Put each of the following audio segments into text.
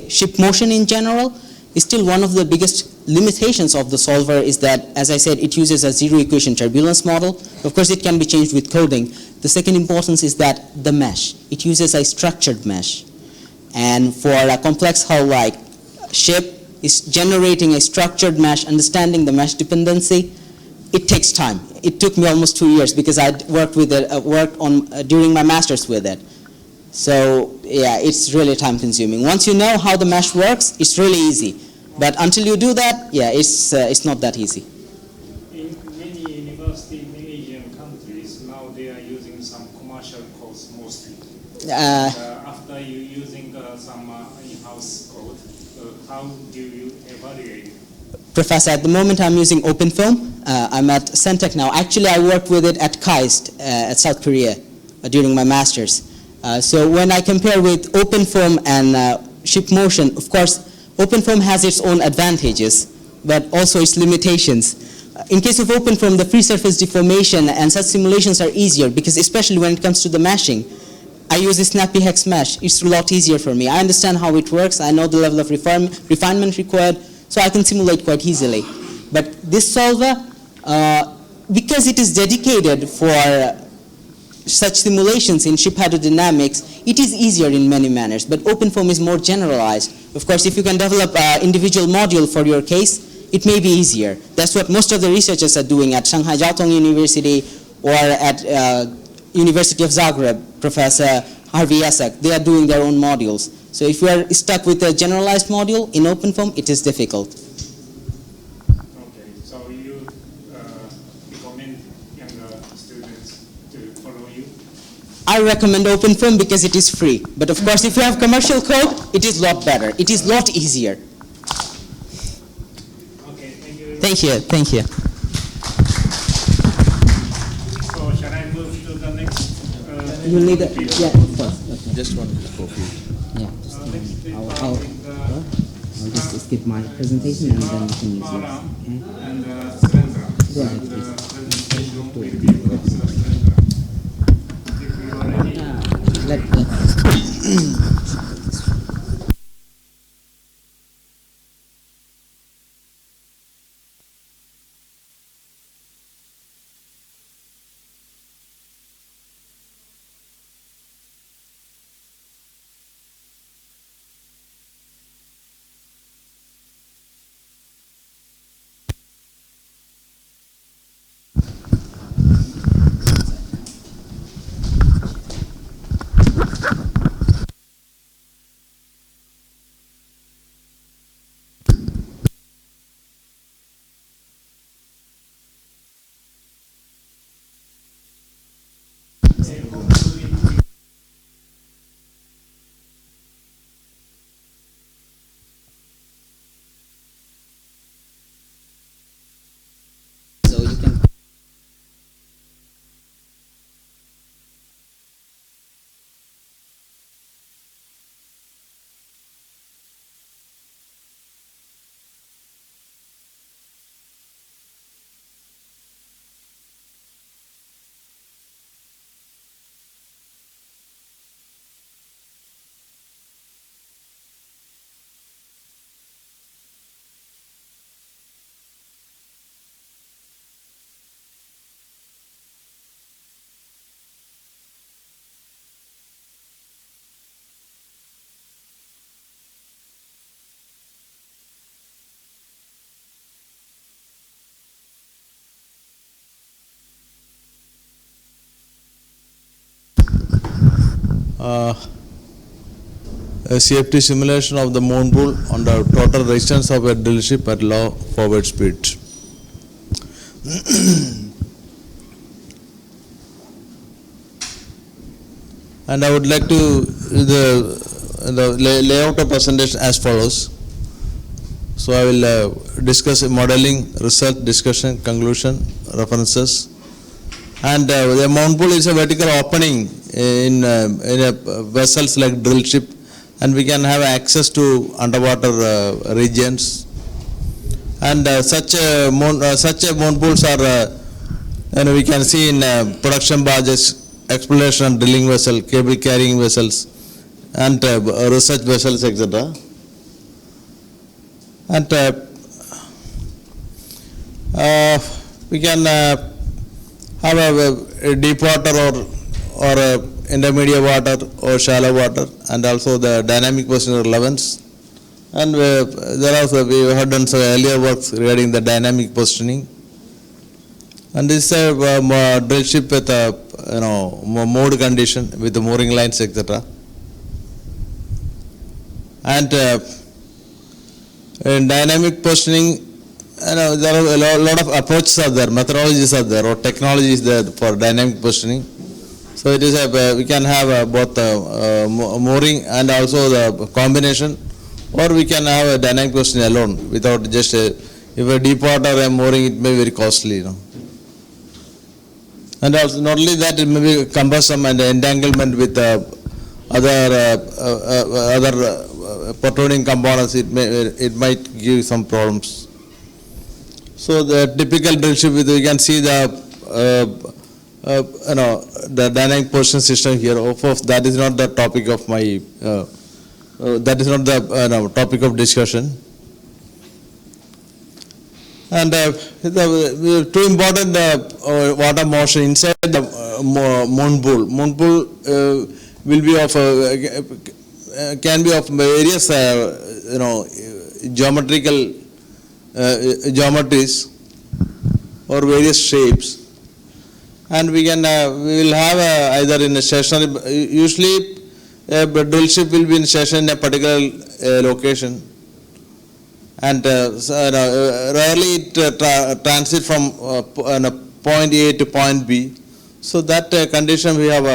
ship motion in general, still one of the biggest limitations of the solver is that, as I said, it uses a zero equation turbulence model. Of course, it can be changed with coding. The second importance is that the mesh. It uses a structured mesh. And for a complex hull like ship, is generating a structured mesh, understanding the mesh dependency, it takes time. It took me almost 2 years because I worked with it, during my master's with it. So yeah, it's really time consuming. Once you know how the mesh works, it's really easy. But until you do that, yeah, it's not that easy. In many university, many Asian countries, now they are using some commercial codes mostly. After you using some in-house code, how do you evaluate it? Professor, at the moment I'm using OpenFilm. I'm at Centec now. Actually, I worked with it at KAIST at South Korea during my master's. So when I compare with OpenFilm and ship motion, of course, OpenFilm has its own advantages, but also its limitations. In case of OpenFilm, the free surface deformation and such simulations are easier because especially when it comes to the meshing, I use a snappy hex mesh. It's a lot easier for me. I understand how it works. I know the level of refinement required, so I can simulate quite easily. But this solver, because it is dedicated for such simulations in ship hydrodynamics, it is easier in many manners, but OpenFilm is more generalized. Of course, if you can develop an individual module for your case, it may be easier. That's what most of the researchers are doing at Shanghai Jiao Tong University or at University of Zagreb, Professor Harvey Yasak. They are doing their own modules. So if you are stuck with a generalized module in OpenFilm, it is difficult. Okay, so you recommend younger students to follow you? I recommend OpenFilm because it is free. But of course, if you have commercial code, it is a lot better. It is a lot easier. Okay, thank you. Thank you. Thank you. So shall I move to the next? You need a, yeah, of course. Okay. Just one copy. Yeah. I'll just skip my presentation and then you can use yours. Okay? And Surendra. Go ahead, The please. presentation will be about Surendra. If you are ready. So you can. A safety simulation of the moon pool on the total resistance of a drill ship at low forward speed. And I would like to the layout of presentation as follows. So I will discuss modeling, result, discussion, conclusion, references. And the moon pool is a vertical opening in a vessels like drill ship, and we can have access to underwater regions. And such moon pools are, we can see in production barges, exploration and drilling vessel, cable carrying vessels, and research vessels, etc. And we can have a deep water or intermediate water or shallow water, and also the dynamic position relevance. And there also we have done some earlier works regarding the dynamic positioning. And this is a drill ship with a mode condition with the mooring lines, etc. And in dynamic positioning, there are a lot of approaches are there, methodologies are there, or technologies there for dynamic positioning. So it is we can have both mooring and also the combination, or we can have a dynamic positioning alone without just if a deep water and mooring, it may be very costly, And also not only that, it may be cumbersome and entanglement with other protruding components. It might give some problems. So the typical drill ship, we can see the the dynamic position system here. Of course, that is not the topic of my that is not the topic of discussion. And the two important water motion inside the moon pool. Moon pool will be of can be of various geometrical geometries or various shapes, and we will have either in a stationary. Usually, a drill ship will be in station in a particular location, and rarely it transit from point A to point B. So that condition we have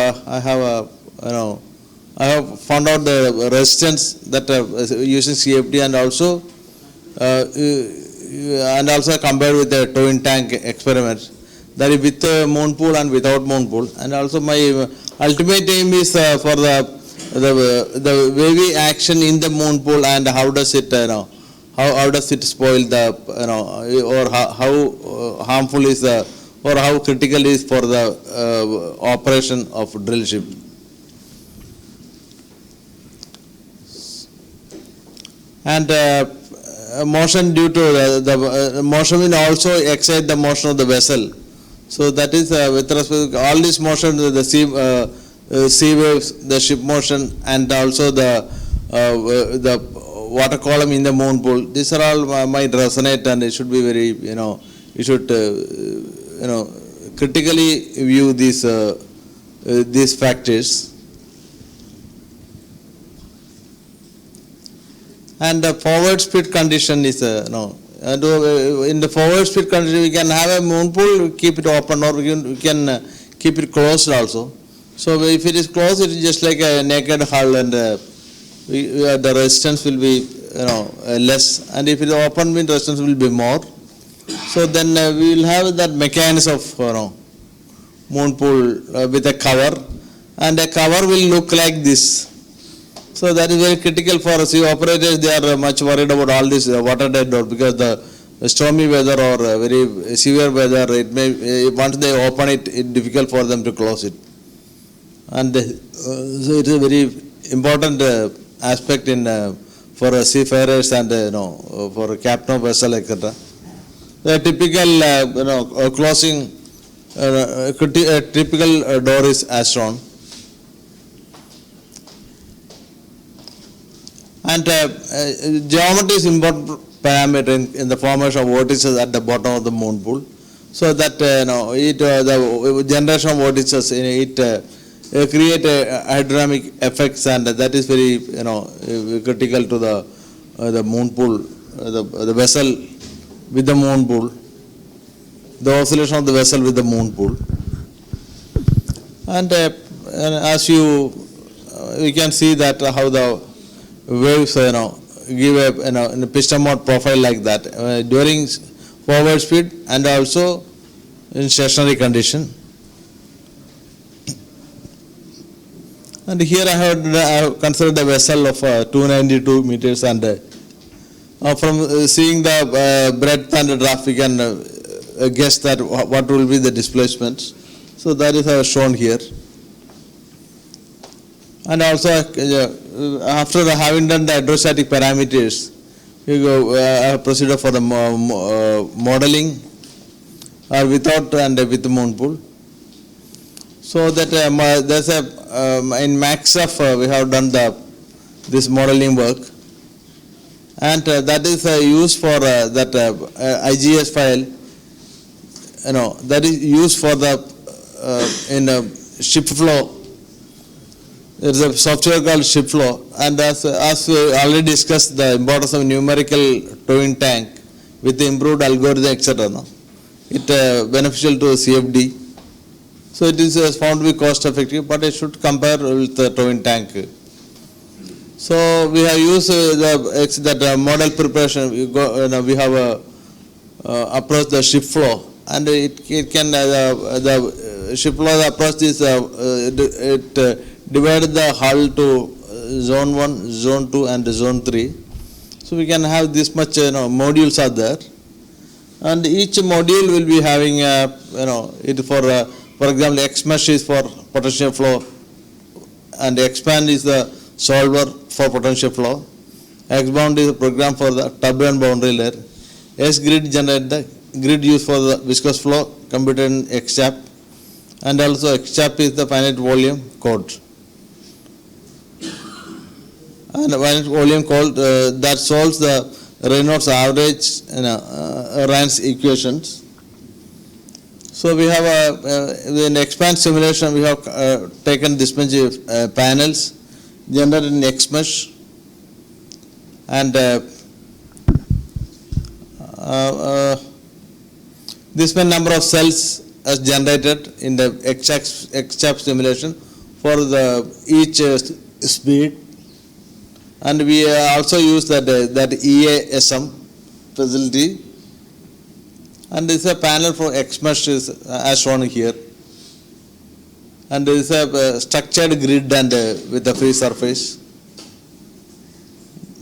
I have found out the resistance that using CFD, and also compared with the towing tank experiment, that is with moon pool and without moon pool. And also my ultimate aim is for the wavy action in the moon pool, and how does it how does it spoil the or how harmful is the, or how critical is for the operation of drill ship. And motion due to the motion will also excite the motion of the vessel. So that is with respect to all this motion, the sea waves, the ship motion, and also the water column in the moon pool. These are all might resonate, and it should be very you should critically view these factors. And the forward speed condition is in the forward speed condition we can have a moon pool, keep it open, or we can keep it closed also. So if it is closed, it is just like a naked hull, and the resistance will be less, and if it is open, means resistance will be more. So then we will have that mechanism of moon pool with a cover, and a cover will look like this. So that is very critical for sea operators. They are much worried about all this water dead door, because the stormy weather or very severe weather, it may once they open it, it's difficult for them to close it. And so it is a very important aspect in for seafarers and for captain of vessel, etc. The typical closing typical door is as shown. And geometry is important parameter in the formation of vortices at the bottom of the moon pool. So that the generation of vortices in it create hydrodynamic effects, and that is very critical to the moon pool, the vessel with the moon pool, the oscillation of the vessel with the moon pool. And as we can see that how the waves give a piston mode profile like that during forward speed and also in stationary condition. And here I have considered the vessel of 292 meters, and from seeing the breadth and the draft, we can guess that what will be the displacements. So that is shown here. And also after having done the hydrostatic parameters, you go a procedure for the modeling or without and with moon pool. So that there's a in MAXF we have done this modeling work, and that is used for that IGS file. That is used for the in ship flow. There is a software called ship flow, and as we already discussed, the importance of numerical towing tank with the improved algorithm, etc. It beneficial to CFD. So it is found to be cost effective, but it should compare with the towing tank. So we have used that model preparation. We have approached the ship flow, and it can the ship flow approach is it divided the hull to zone 1, zone 2 and zone 3. So we can have this much modules are there, and each module will be having it for example, XMesh is for potential flow, and XPAN is the solver for potential flow. XBound is a program for the turbulent boundary layer. SGrid generate the grid used for the viscous flow, computed in XCHAP, and also XCHAP is the finite volume code. And finite volume code that solves the Reynolds average Rayns equations. So we have in XPAN simulation we have taken this many panels generated in XMesh, and this many number of cells as generated in the XCHAP simulation for the each speed, and we also use that EASM facility. And this is a panel for XMesh is as shown here. And this is a structured grid and with a free surface.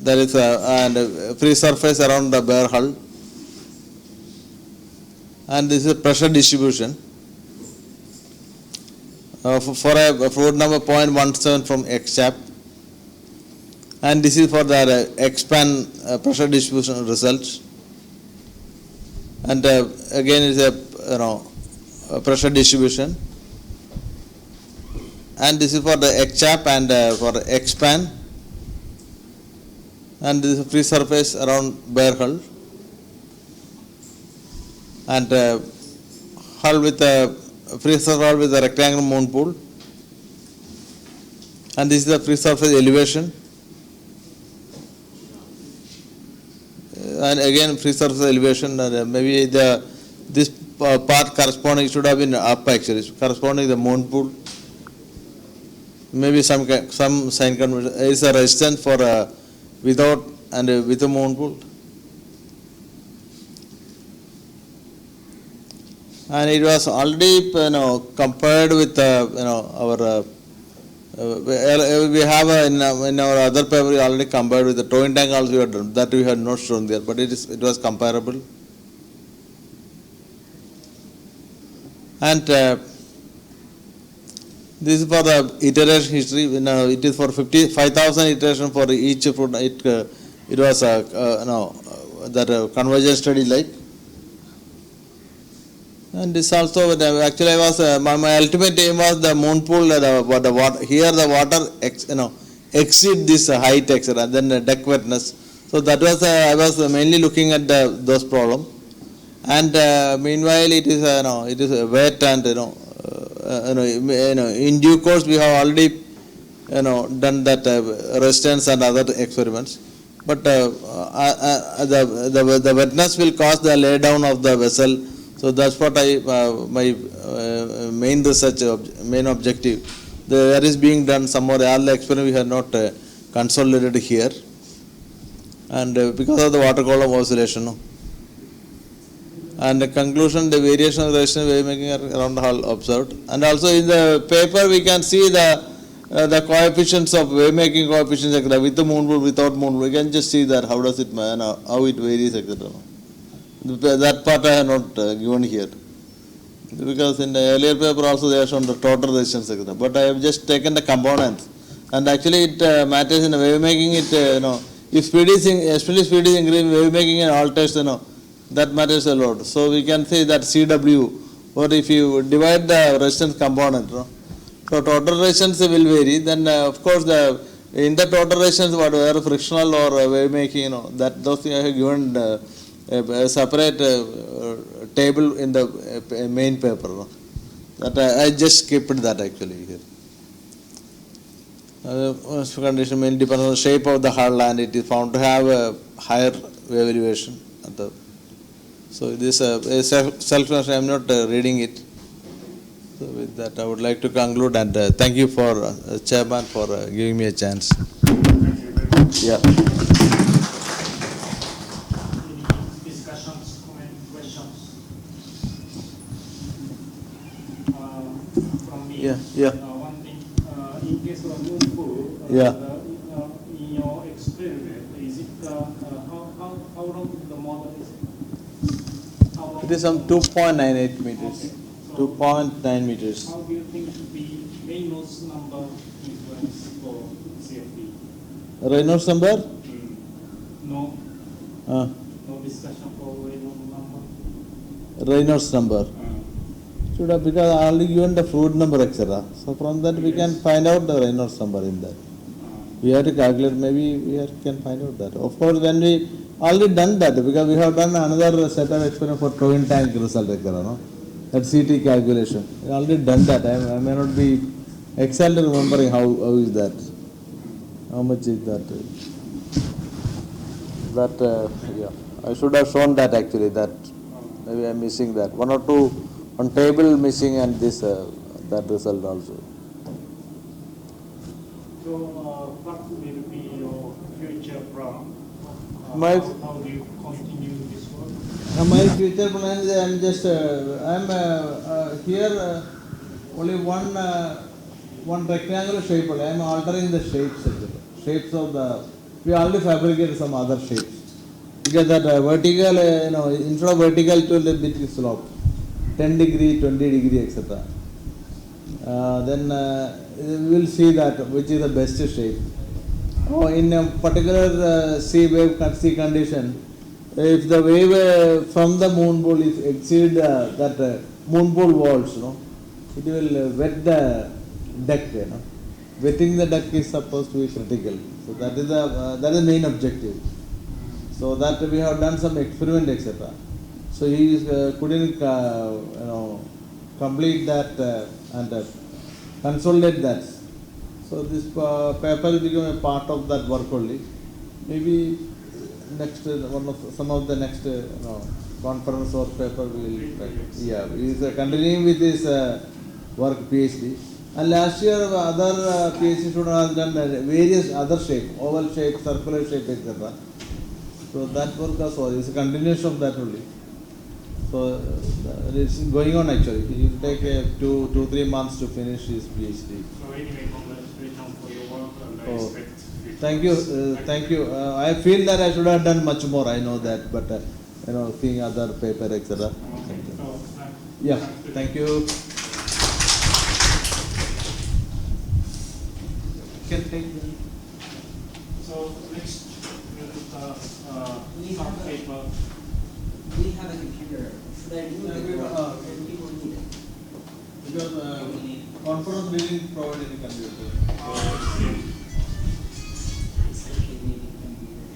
There is a free surface around the bare hull. And this is a pressure distribution. For a fluid number 0.17 from XCHAP. And this is for the XPAN pressure distribution results. And again is a pressure distribution, and this is for the XCHAP and for XPAN, and this is a free surface around bare hull, and hull with a free surface hull with a rectangular moon pool, and this is the free surface elevation. And again free surface elevation, maybe this part corresponding should have been up actually, corresponding to the moon pool. Maybe some sign convention is a resistance for without and with a moon pool. And it was already compared with our we have in our other paper we already compared with the towing tank also we had done. That we had not shown there, but it was comparable. And this is for the iteration history. It is for 5,000 iteration for each fruit. It was that convergence study like. And this also actually was my ultimate aim was the moon pool. The water here the water exceed this height etc. And then the deck wetness. So that was I was mainly looking at those problems. And meanwhile it is wet and in due course we have already done that resistance and other experiments. But the wetness will cause the lay down of the vessel. So that's what my main research main objective. That is being done somewhere. All the experiment we have not consolidated here, and because of the water column oscillation. And the conclusion, the variation of the resistance wave making around the hull observed. And also in the paper we can see the coefficients of wave making coefficients with the moon pool, without moon pool. We can just see that how does it how it varies etc. That part I have not given here, because in the earlier paper also they have shown the total resistance but I have just taken the components, and actually it matters in the wave making. if speed is, especially speed is increasing, wave making and alters, that matters a lot. So we can say that CW, or if you divide the resistance component, so total resistance will vary. Then of course in the total resistance, whatever frictional or wave making, that those things are given a separate table in the main paper. That I just skipped that actually here. Condition mainly depends on the shape of the hull, and it is found to have a higher wave elevation. So this self-conscious, I am not reading it. So with that, I would like to conclude, and thank you for Chairman for giving me a chance. Thank you very much. Yeah. Any discussions, comments, questions? From me? Yeah. One thing, in case of moon pool, in your experiment, is it, how long the model is it? How long It is some 2.98 meters. Okay. 2.9 meters. How do you think the Reynolds number influence for CFD? Reynolds number? No, Uh, no discussion for Reynolds number. Reynolds number. Should have, because I only given the fluid number, etc. So from that we can find out the Reynolds number in that. We have to calculate, maybe we can find out that. Of course, when we already done that, because we have done another set of experiment for twin tank result, etc. That CT calculation. We already done that. I may not be exactly remembering how is that. How much is that? I should have shown that actually. That maybe I'm missing that. One table missing, and this that result also. So, what will be your future plan? How do you continue this work? My future plan is I'm just here only one rectangular shape. I'm altering the shapes actually. Shapes of the, we already fabricated some other shapes, because that vertical, instead of vertical to a bit slope, 10 degree, 20 degree, etc. Then we will see that which is the best shape. In a particular sea condition, if the wave from the moon pool is exceed that moon pool walls, it will wet the deck. Wetting the deck is supposed to be critical. So that is the main objective. So that we have done some experiment, etc. So he couldn't complete that and consolidate that. So this paper will become a part of that work only. Maybe next some of the next conference or paper we will. He is continuing with his work PhD. And last year other PhD student has done various other shape, oval shape, circular shape, etc. So that work also is a continuation of that only. So it's going on actually. It will take 2-3 months to finish his PhD. So anyway, congratulations for your work, and I expect. Thank you. I feel that I should have done much more. I know that, but seeing other paper, etc. Okay. Thank you. Can take them. So next, we have paper. We have a computer. Should I do it or do people need it? Because conference didn't provide any computer. It's okay, maybe computer.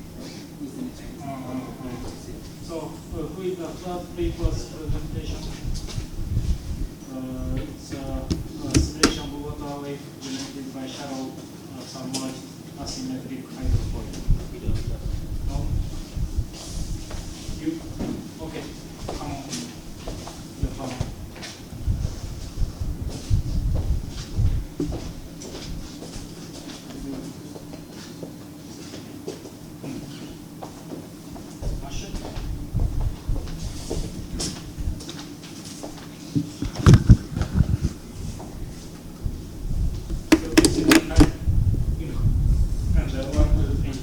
So who is the third paper's presentation? It's simulation of water wave generated by shallow submerged asymmetric hydrofoil. No? You? Okay. Come on. You come on. Masha? So this is the type, and the one will think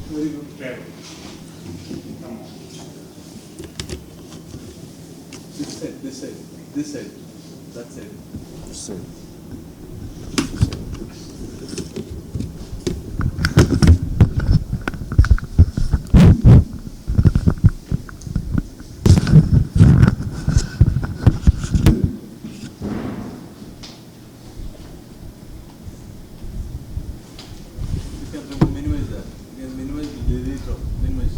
very good clever. Come on. This side, that side. This side. can minimize that. You can minimize the delete of minimize.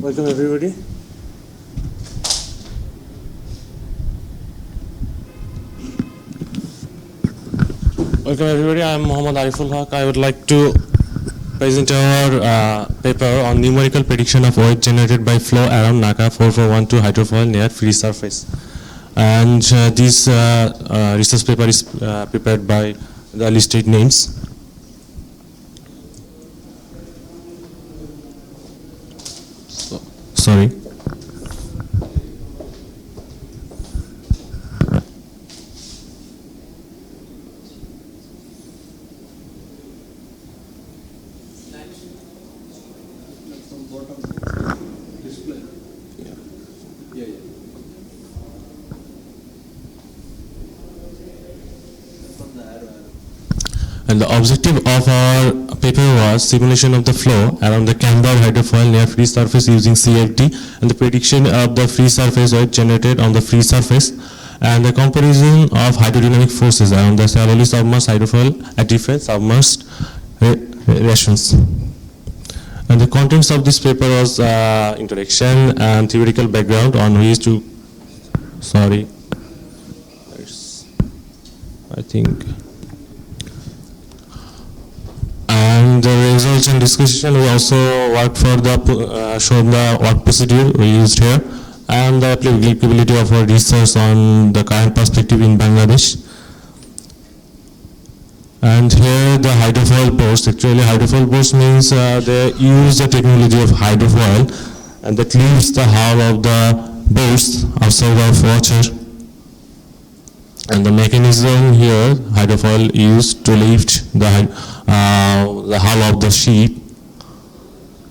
Welcome everybody. Welcome everybody, I am Mohammad Ariful Haq. I would like to present our paper on numerical prediction of weight generated by flow around NACA 4412 hydrofoil near free surface. And this research paper is prepared by the listed names. Sorry. And the objective of our paper was simulation of the flow around the camber hydrofoil near free surface using CFD and the prediction of the free surface weight generated on the free surface and the comparison of hydrodynamic forces around the shallowly submerged hydrofoil at different submerged rations. And the contents of this paper was introduction and theoretical background on which to, and the results and discussion, we also worked for the shown the work procedure we used here and the applicability of our research on the current perspective in Bangladesh. And here the hydrofoil boards, actually hydrofoil boards means they use the technology of hydrofoil and that leaves the hull of the boards outside of water. And the mechanism here, hydrofoil used to lift the hull of the ship.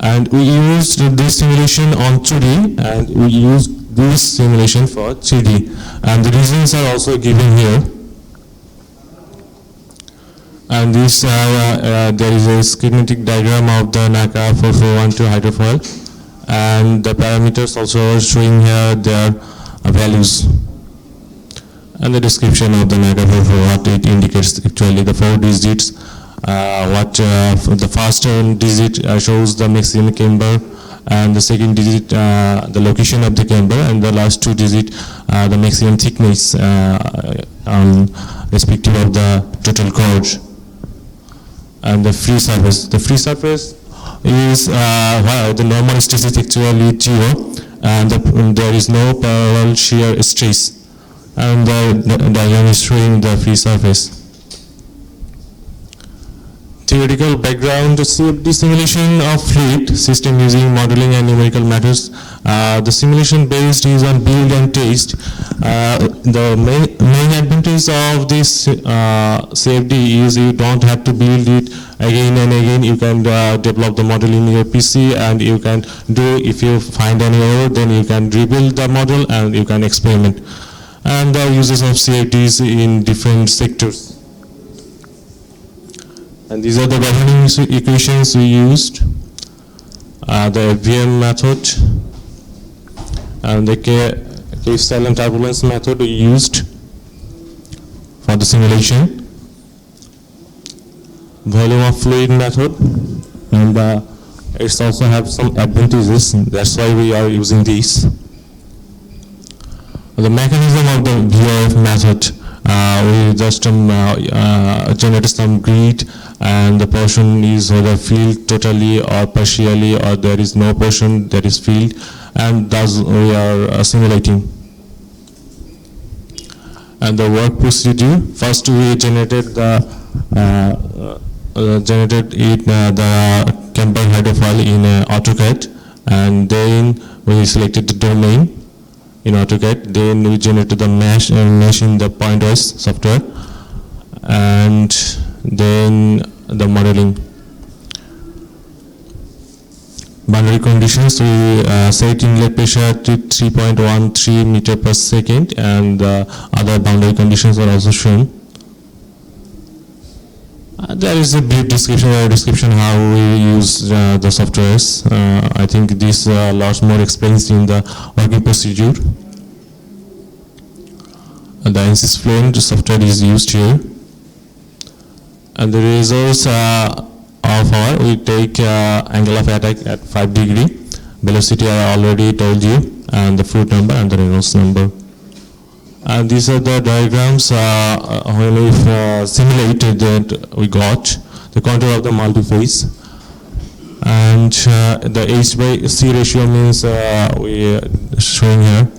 And we used this simulation on 2D and we used this simulation for 3D. And the reasons are also given here. And this, there is a schematic diagram of the NACA 4412 hydrofoil. And the parameters also are showing here their values. And the description of the NACA 44, what it indicates actually the 4 digits, the first digit shows the maximum camber, and the second digit the location of the camber, and the last 2 digits the maximum thickness respective of the total chord. And the free surface. The free surface is where the normal stress is actually 0, and there is no parallel shear stress. And the diagram is showing the free surface. Theoretical background, CFD simulation of fluid system using modeling and numerical methods. The simulation based is on build and test. The main advantage of this CFD is you don't have to build it again and again. You can develop the model in your PC, and you can do, if you find any error, then you can rebuild the model and you can experiment. And the uses of CFDs in different sectors. And these are the governing equations we used, the FVM method, and the K-Style turbulence method we used for the simulation, volume of fluid method, and it also have some advantages, that's why we are using these. The mechanism of the VRF method, we just generate some grid, and the portion is whether filled totally or partially, or there is no portion that is filled, and thus we are simulating. And the work procedure, first we generated the the camber hydrofoil in AutoCAD, and then we selected the domain in AutoCAD, then we generated the mesh in the pointwise software, and then the modeling. Boundary conditions, we set inlet pressure to 3.13 meter per second, and other boundary conditions are also shown. There is a brief description how we use the softwares. I think this lots more explains in the working procedure. The ANSYS Fluent software is used here. And the results of our, we take angle of attack at 5 degree, velocity I already told you, and the fluid number and the Reynolds number. And these are the diagrams when we simulated that we got the contour of the multi-phase. And the H by C ratio means we are showing here.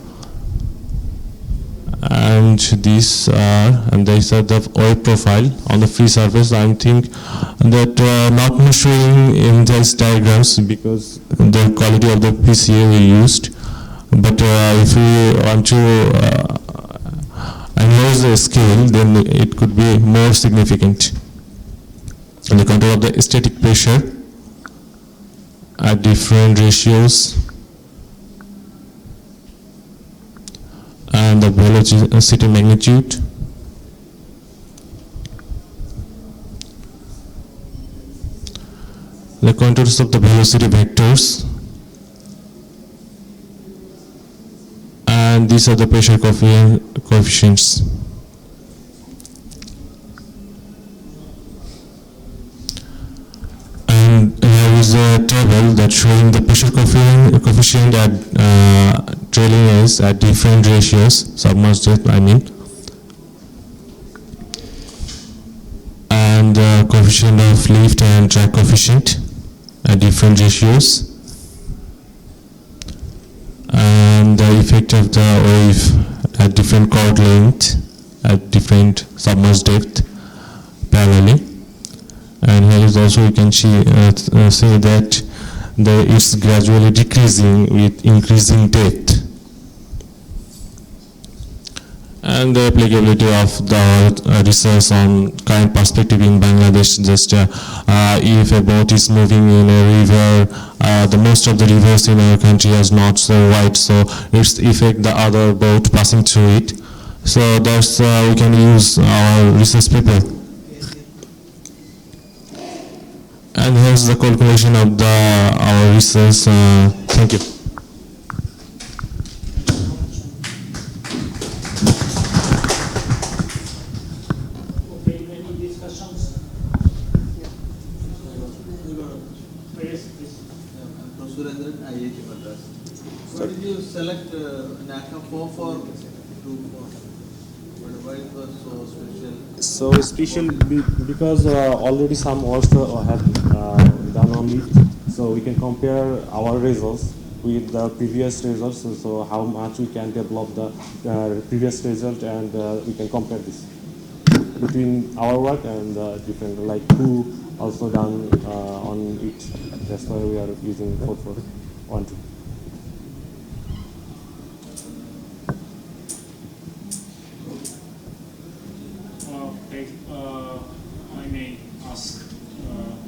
And these are the wave profile on the free surface. I think that not much showing in these diagrams because the quality of the PCA we used. But if we want to analyze the scale, then it could be more significant. And the control of the static pressure at different ratios, and the velocity magnitude, the contours of the velocity vectors, and these are the pressure coefficients. And here is a table that showing the pressure coefficient at trailing edge at different ratios, submerged depth I mean, and the coefficient of lift and drag coefficient at different ratios, and the effect of the wave at different chord length at different submerged depth parallelly. And here is also you can see say that it's gradually decreasing with increasing depth. And the applicability of the research on current perspective in Bangladesh, just if a boat is moving in a river, the most of the rivers in our country is not so wide, so it's affect the other boat passing through it. So that's we can use our research paper. And here's the calculation of our research. Thank you. Okay, any discussions? Please. Surendran, IIT Madras. So did you select NACA 4 for group 4? Why it was so special? So special because already some works have done on it, so we can compare our results with the previous results. So how much we can develop the previous result, and we can compare this between our work and different, like who also done on it. That's why we are using 4412. Okay, I may ask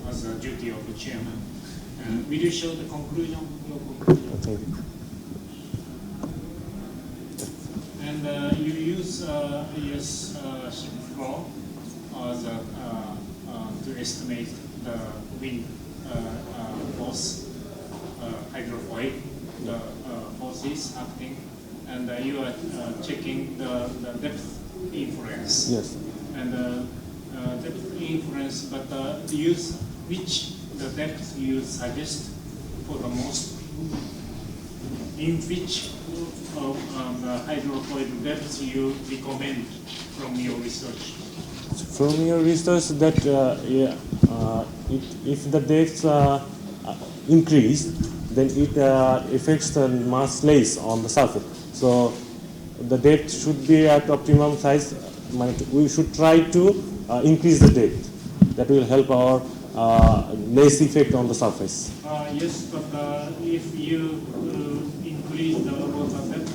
as a duty of the chairman. Will you show the conclusion? Your conclusion? Thank you. And you use yes ship flow as to estimate the wind force, hydrofoil, the forces acting, and you are checking the depth influence. Yes. And depth influence, but use which the depth you suggest for the most, in which the hydrofoil depth you recommend from your research? From your research, that if the depths increase, then it affects the mass less on the surface. So the depth should be at optimum size. We should try to increase the depth. That will help our less effect on the surface. Yes, but if you increase the water depth,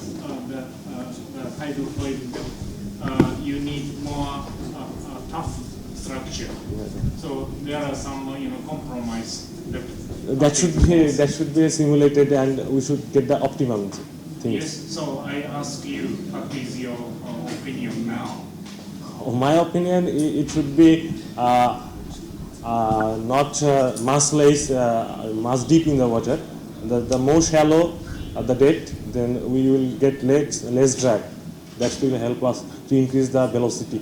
the hydrofoil depth, you need more tough structure. So there are some compromise. That should be simulated, and we should get the optimum things. Yes. So I ask you, what is your opinion now? My opinion, it should be not much less, much deep in the water. The more shallow the depth, then we will get less drag. That will help us to increase the velocity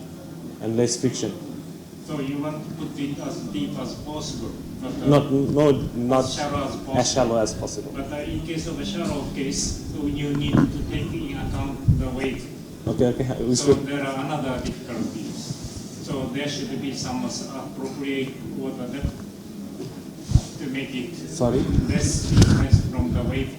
and less friction. So you want to put it as deep as possible, Not as shallow as possible. as possible. But in case of a shallow case, so you need to take in account the weight. Okay. So there are another difficulties. So there should be some appropriate water depth to make it Sorry, less difference from the wave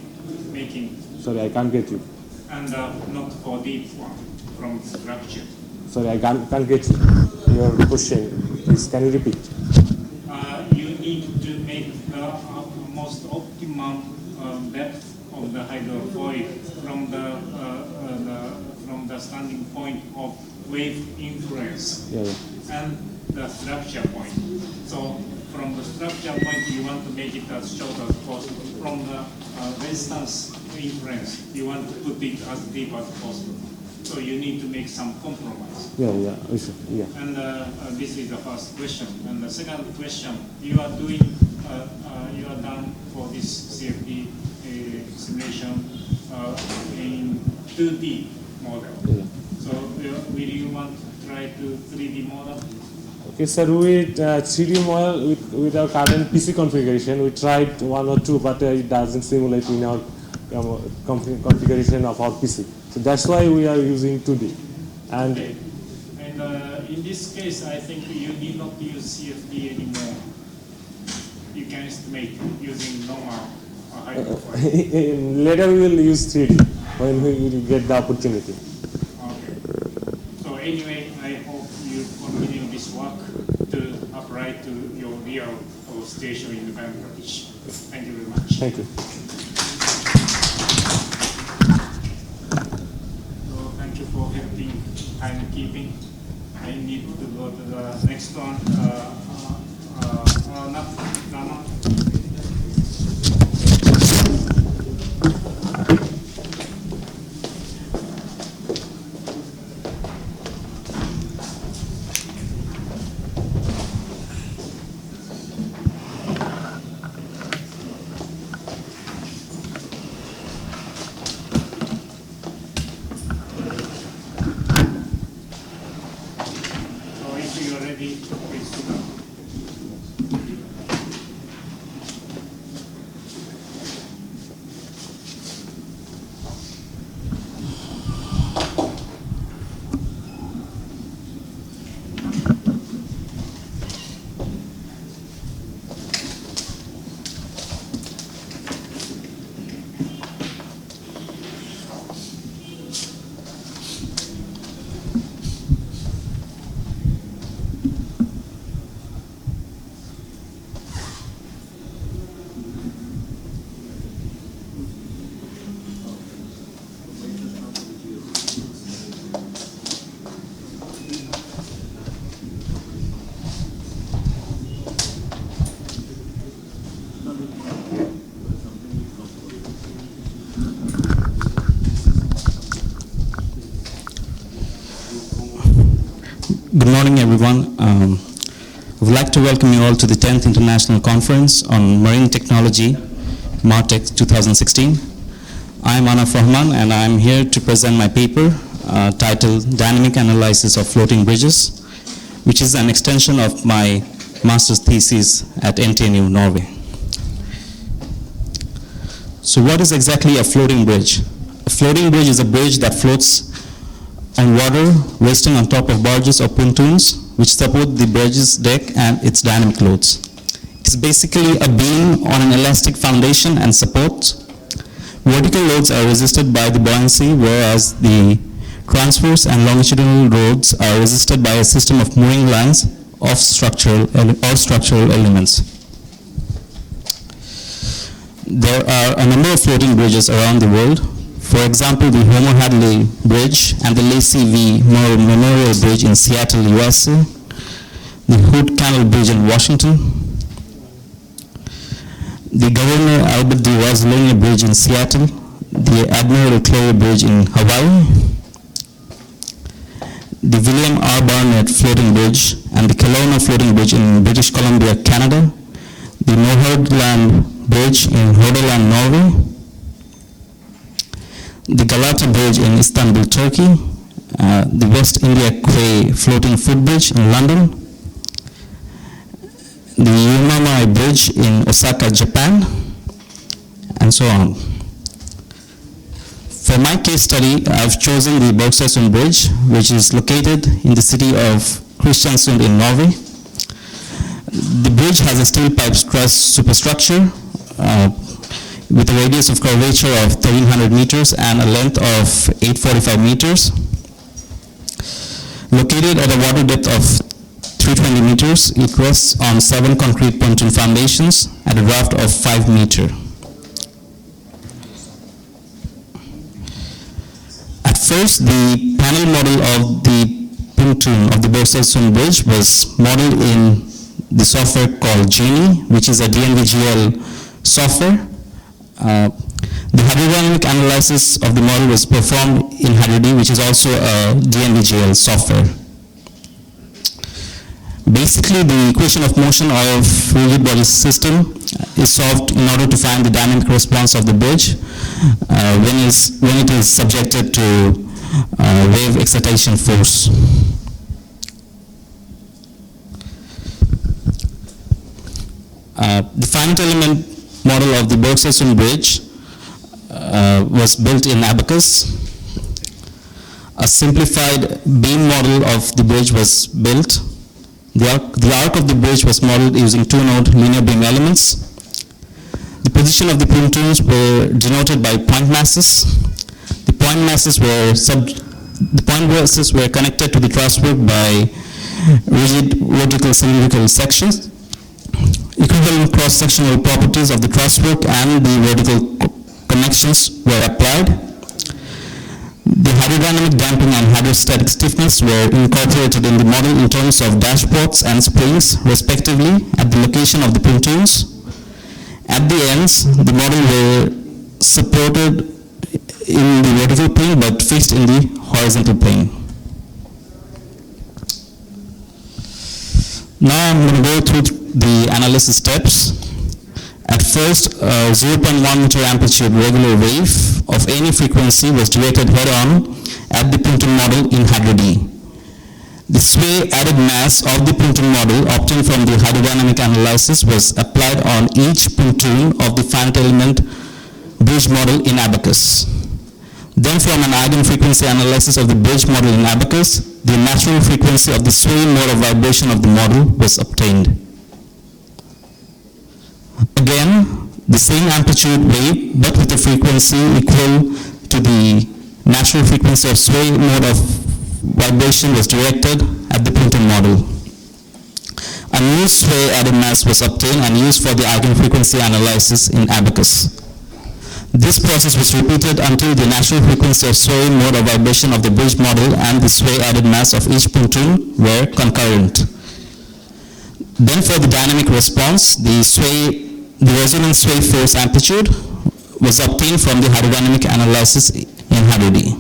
making, sorry, I can't get you. and not for deep one from structure. Sorry, I can't get you. Your question. Please, can you repeat? You need to make the most optimum depth of the hydrofoil from the standing point of wave influence Yeah. and the structure point. So from the structure point, you want to make it as short as possible. From the resistance influence, you want to put it as deep as possible. So you need to make some compromise. Yeah. And this is the first question. And the second question, you are done for this CFD simulation in 2D model. Yeah. So will you want to try to 3D model? Okay, sir, with 3D model, with our current PC configuration, we tried one or two, but it doesn't simulate in our configuration of our PC. So that's why we are using 2D. And Okay. And in this case, I think you need not use CFD anymore. You can estimate using normal hydrofoil. later we will use 3D when we will get the opportunity. Okay. So anyway, I hope you continue this work to apply to your real station in Bangladesh. Thank you very much. Thank you. So thank you for helping timekeeping. I need to go to the next one. Rama. So if you are ready, please sit down. Good morning, everyone. I would like to welcome you all to the 10th International Conference on Marine Technology, MARTEC 2016. I am Anaf Rahman, and I am here to present my paper titled Dynamic Analysis of Floating Bridges, which is an extension of my master's thesis at NTNU, Norway. So what is exactly a floating bridge? A floating bridge is a bridge that floats on water, resting on top of barges or pontoons, which support the bridge's deck and its dynamic loads. It is basically a beam on an elastic foundation and support. Vertical loads are resisted by the buoyancy, whereas the transverse and longitudinal loads are resisted by a system of mooring lines of structural elements. There are a number of floating bridges around the world. For example, the Homer Hadley Bridge and the Lacey V. Memorial Bridge in Seattle, USA. the Hood Canal Bridge in Washington, the Governor Albert D. Rosalina Bridge in Seattle, the Admiral Clary Bridge in Hawaii, the William R. Barnett Floating Bridge, and the Kelowna Floating Bridge in British Columbia, Canada, the Nordhordland Bridge in Hordaland, Norway, the Galata Bridge in Istanbul, Turkey, the West India Quay Floating Footbridge in London, the Yumamai Bridge in Osaka, Japan, and so on. For my case study, I've chosen the Bergsøysund Bridge, which is located in the city of Kristiansund in Norway. The bridge has a steel pipe truss superstructure with a radius of curvature of 1,300 meters and a length of 845 meters. Located at a water depth of 320 meters, it rests on 7 concrete pontoon foundations at a draft of 5 meters. At first, the panel model of the pontoon of the Bergsøysund Bridge was modeled in the software called Genie, which is a DNVGL software. The hydrodynamic analysis of the model was performed in Hydro-D, which is also a DNVGL software. Basically, the equation of motion of rigid body system is solved in order to find the dynamic response of the bridge when it is subjected to wave excitation force. The finite element model of the Bergsøysund Bridge was built in Abacus. A simplified beam model of the bridge was built. The arc of the bridge was modeled using 2-node linear beam elements. The position of the pontoons were denoted by point masses. The point masses were connected to the trusswork by rigid vertical cylindrical sections. Equivalent cross-sectional properties of the trusswork and the vertical connections were applied. The hydrodynamic damping and hydrostatic stiffness were incorporated in the model in terms of dashboards and springs, respectively, at the location of the pontoons. At the ends, the model were supported in the vertical plane but fixed in the horizontal plane. Now I'm going to go through the analysis steps. At first, a 0.1 meter amplitude regular wave of any frequency was directed head-on at the pontoon model in Hydro-D. The sway added mass of the pontoon model obtained from the hydrodynamic analysis was applied on each pontoon of the finite element bridge model in Abacus. Then from an eigenfrequency analysis of the bridge model in Abacus, the natural frequency of the swaying mode of vibration of the model was obtained. Again, the same amplitude wave, but with a frequency equal to the natural frequency of sway mode of vibration was directed at the pontoon model. A new sway added mass was obtained and used for the eigenfrequency analysis in Abacus. This process was repeated until the natural frequency of sway mode of vibration of the bridge model and the sway added mass of each pontoon were concurrent. Then for the dynamic response, the resonant sway force amplitude was obtained from the hydrodynamic analysis in Hydro-D.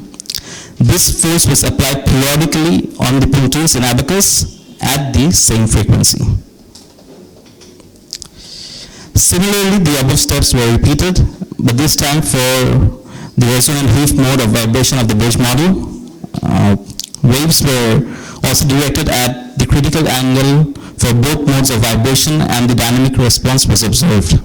This force was applied periodically on the pontoons in Abacus at the same frequency. Similarly, the above steps were repeated, but this time for the resonant reef mode of vibration of the bridge model. Waves were also directed at the critical angle for both modes of vibration, and the dynamic response was observed.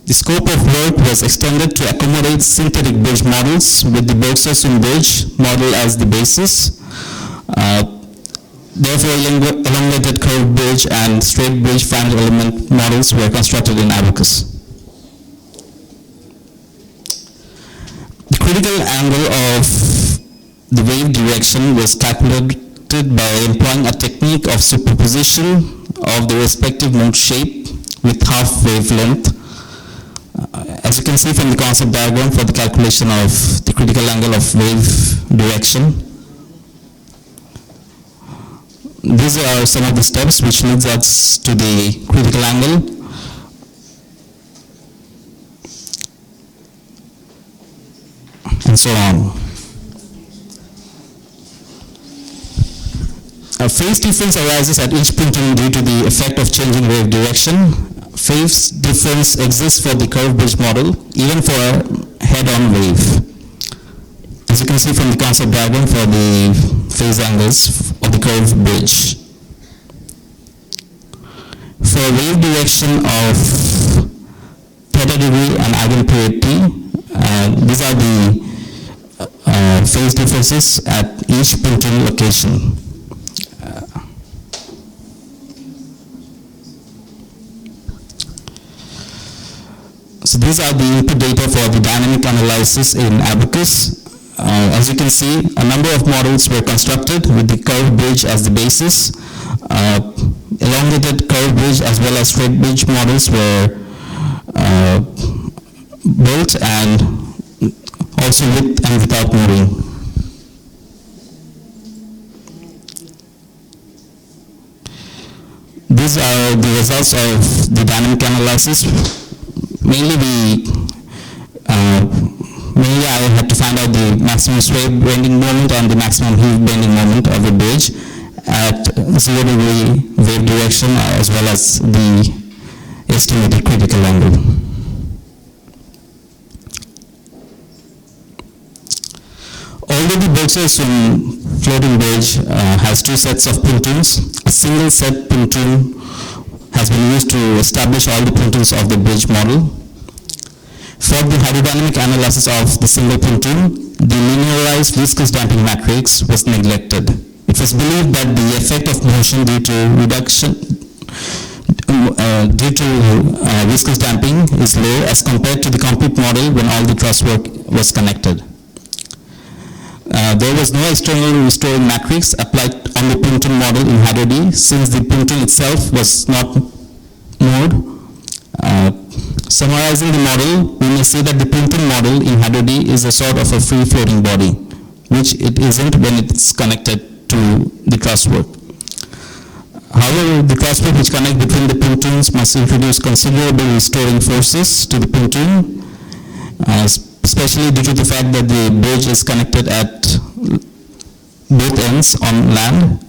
The scope of work was extended to accommodate synthetic bridge models with the Bergsøysund Bridge model as the basis. Therefore, elongated curved bridge and straight bridge finite element models were constructed in Abacus. The critical angle of the wave direction was calculated by employing a technique of superposition of the respective mode shape with half wavelength. As you can see from the concept diagram for the calculation of the critical angle of wave direction, These are some of the steps which leads us to the critical angle. And so on. A phase difference arises at each printing due to the effect of changing wave direction. Phase difference exists for the curved bridge model, even for a head-on wave. As you can see from the concept diagram for the phase angles of the curved bridge. For wave direction of theta degree and eigenperiod t, these are the phase differences at each printing location. So these are the input data for the dynamic analysis in Abacus. As you can see, a number of models were constructed with the curved bridge as the basis. Elongated curved bridge as well as straight bridge models were built, and also with and without moving. These are the results of the dynamic analysis. Mainly I had to find out the maximum sway bending moment and the maximum heave bending moment of the bridge at 0 degree wave direction, as well as the estimated critical angle. Although the Berkshire-Swin floating bridge has two sets of pontoons, a single set pontoon has been used to establish all the pontoons of the bridge model. For the hydrodynamic analysis of the single pontoon, the linearized viscous damping matrix was neglected. It was believed that the effect of motion due to reduction viscous damping is low as compared to the complete model when all the truss work was connected. There was no external restoring matrix applied on the pontoon model in Hydro D, since the pontoon itself was not moored. Summarizing the model, we may say that the pontoon model in Hydro D is a sort of a free floating body, which it isn't when it's connected to the truss work. However, the truss work which connect between the pontoons must introduce considerable restoring forces to the pontoon, especially due to the fact that the bridge is connected at both ends on land.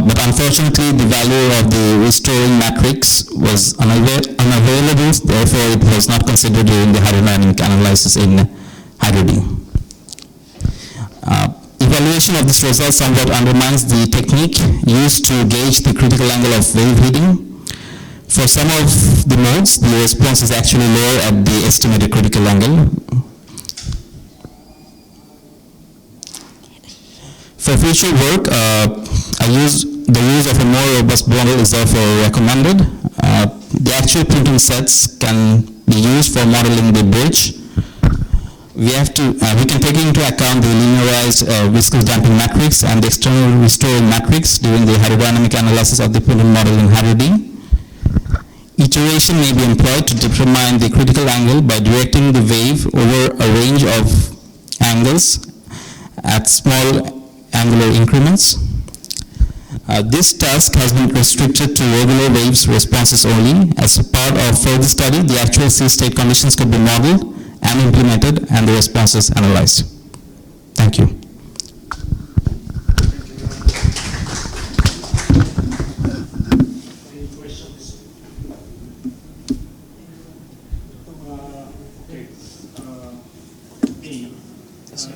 But unfortunately, the value of the restoring matrix was unavailable, therefore it was not considered during the hydrodynamic analysis in Hydro D. Evaluation of this result somewhat undermines the technique used to gauge the critical angle of wave heading. For some of the modes, the response is actually lower at the estimated critical angle. For future work, the use of a more robust model is therefore recommended. The actual pontoon sets can be used for modeling the bridge. We can take into account the linearized viscous damping matrix and the external restoring matrix during the hydrodynamic analysis of the pontoon model in Hydro D. Iteration may be employed to determine the critical angle by directing the wave over a range of angles at small angular increments. This task has been restricted to regular waves responses only. As a part of further study, the actual sea state conditions could be modeled and implemented and the responses analyzed. Thank you. Any questions?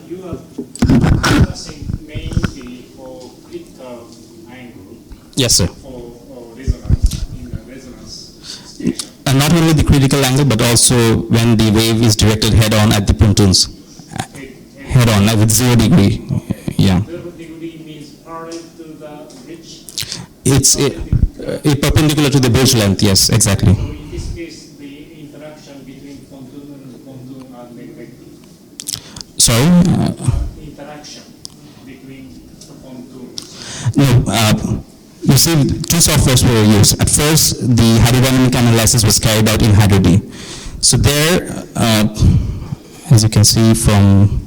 You are discussing mainly for critical angle. Yes, sir. For resonance, in the resonance station. And not only the critical angle, but also when the wave is directed head-on at the pontoons. Head-on, like with 0 degree. Yeah. 0 degree means parallel to the bridge? It's perpendicular to the bridge length, yes, exactly. So in this case, the interaction between pontoon are neglected. Sorry? Interaction between pontoons. No, you see, two softwares were used. At first, the hydrodynamic analysis was carried out in Hydro D. So there, as you can see from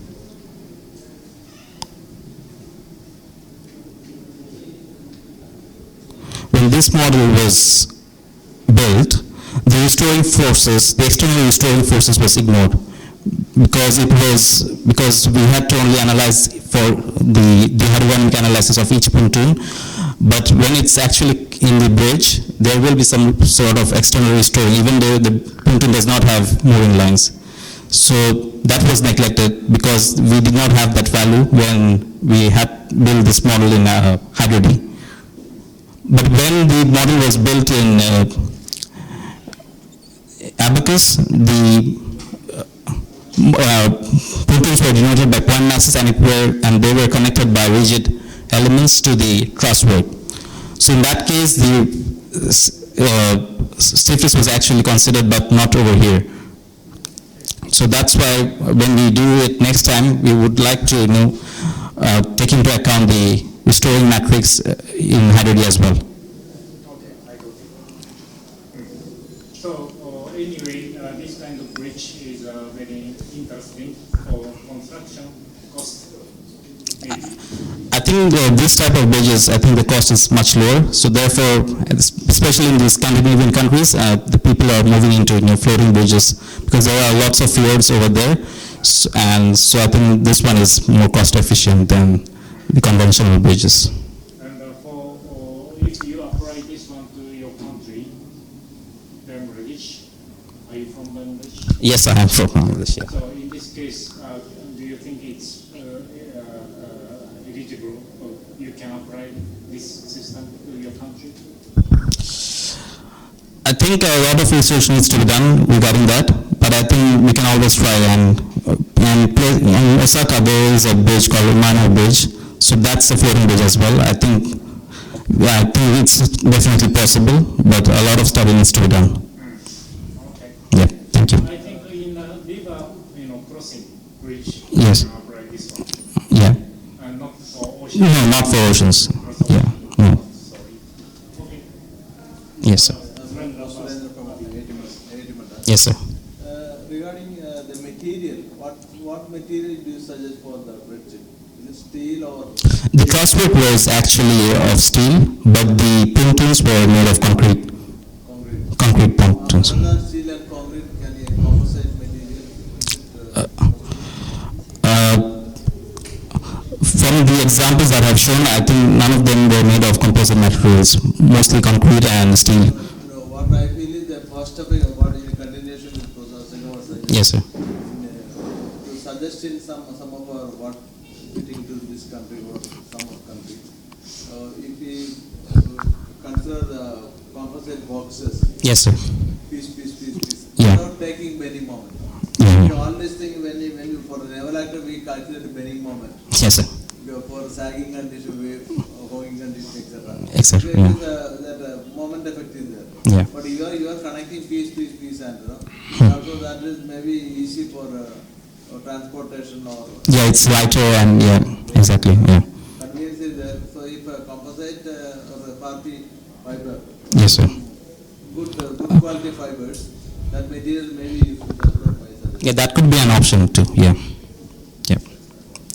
when this model was built, the restoring forces, the external restoring forces was ignored because we had to only analyze for the hydrodynamic analysis of each pontoon. But when it's actually in the bridge, there will be some sort of external restoring, even though the pontoon does not have mooring lines. So that was neglected because we did not have that value when we had built this model in Hydro-D. But when the model was built in Abacus, the pontoons were denoted by point masses and they were connected by rigid elements to the trusswork. So in that case, the stiffness was actually considered, but not over here. So that's why when we do it next time, we would like to take into account the restoring matrix in Hydro-D as well. Okay, I got it. So anyway, this kind of bridge is very interesting for construction cost. Maybe. I think this type of bridges, I think the cost is much lower. So therefore, especially in the Scandinavian countries, the people are moving into floating bridges because there are lots of fjords over there. And so I think this one is more cost efficient than the conventional bridges. And if you apply this one to your country, Bangladesh, are you from Bangladesh? Yes, I am from Bangladesh. Yeah. So in this case, do you think it's eligible, or you can apply this system to your country? I think a lot of research needs to be done regarding that, but I think we can always try and in Osaka there is a bridge called Umano Bridge, so that's a floating bridge as well. I think it's definitely possible, but a lot of study needs to be done. Okay. Yeah, thank you. I think in river, crossing bridge, Yes. you can apply this one, Yeah. and not for ocean. No, not for oceans. Yeah. No. Sorry. Okay. Yes, sir. Yes, sir. Regarding the material, what material do you suggest for the bridge? Is it steel or? The trusswork was actually of steel, but the pontoons were made of concrete. Concrete pontoons. Other than steel and concrete, can you composite material? From the examples that I've shown, I think none of them were made of composite materials, mostly concrete and steel. What I feel is that first of all, what is the continuation with processing or suggest? Yes, sir. To suggest in some of our what fitting to this country or some of country, if we consider the composite boxes, Yes, sir. piece, Yeah. without taking bending moment. Mhm. So all this thing when you for the naval actor we calculate the bending moment. Yes, sir. For sagging condition, wave, holding condition, etc. Etc., There yeah. is that moment effect is there. Yeah. But you are connecting piece, and also that is maybe easy for transportation or. Yeah, it's lighter and yeah, exactly. Yeah. Convenience is there. So if a composite or a party fiber. Yes, sir. Good quality fibers, that material may be useful. That's what my suggestion. Yeah, that could be an option too. Yeah. Yeah.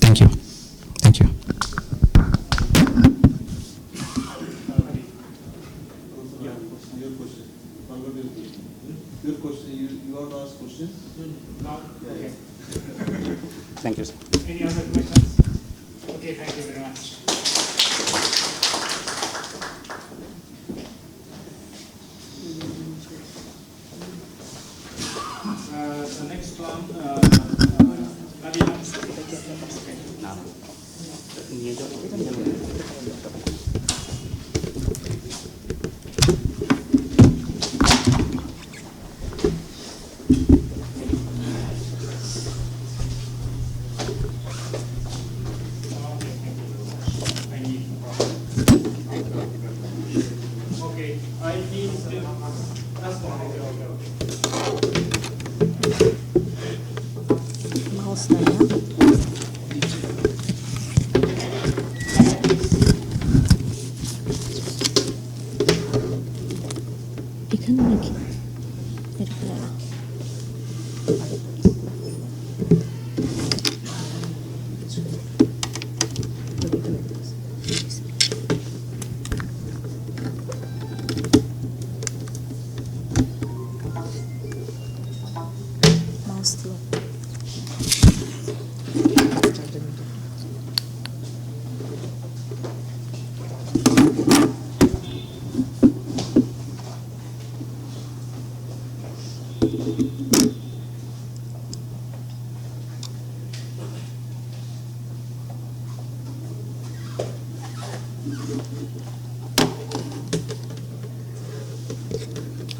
Thank you. Thank you. Your question, you want to ask question? No? Okay. Thank you, sir. Any other questions? Okay, thank you very much. The next one, Nabila. Okay, I need to ask one. Okay. এখানে নাকি এটা খোলা না।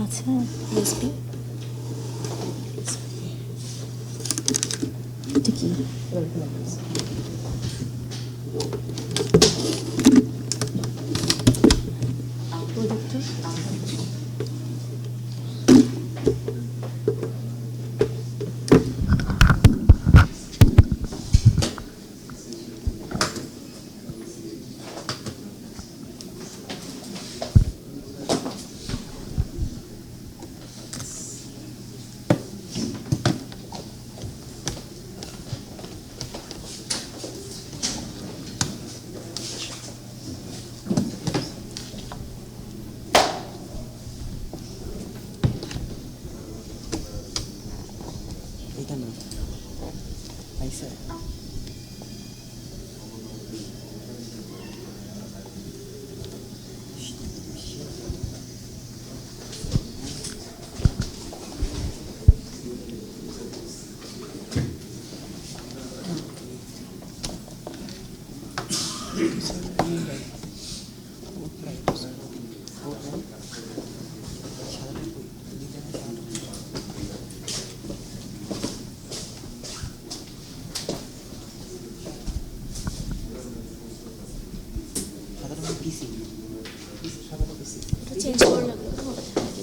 আচ্ছা USB এটা কি এটা না আইসা এটা চেঞ্জ করা লাগবে তো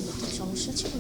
একটা সমস্যা ছিল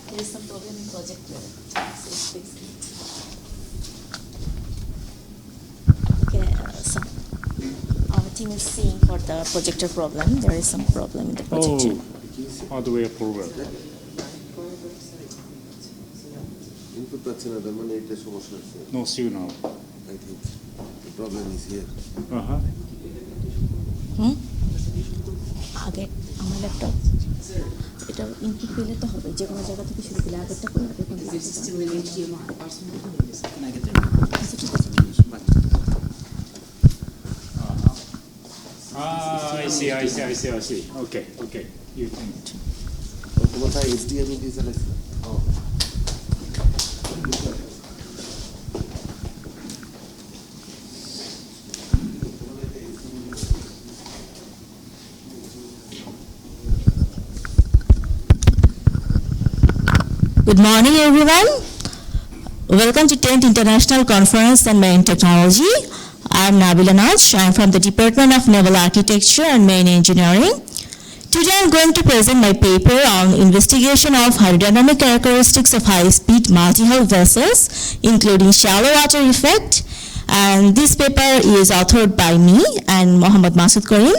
There is some problem in projector. So it's fixed. Okay, so our team is seeing for the projector problem. There is some problem in the projector. hardware problem. Input পাচ্ছে না তার মানে এটা সমস্যা আছে No signal. I think the problem is here আগে আমার laptop এটা ইনপুট পেলে তো হবে যে কোনো জায়গা থেকে শুরু করলে আগেরটা করলে আগে কোনো আচ্ছা ঠিক আছে I see. Okay. You can. তোমার তাই HDMI দিয়ে চালাইছে Good morning, everyone. Welcome to 10th International Conference on Marine Technology. I'm Nabila Naj. I'm from the Department of Naval Architecture and Marine Engineering. Today I'm going to present my paper on investigation of hydrodynamic characteristics of high-speed multi-hull vessels, including shallow water effect. And this paper is authored by me and Mohammad Masood Karim,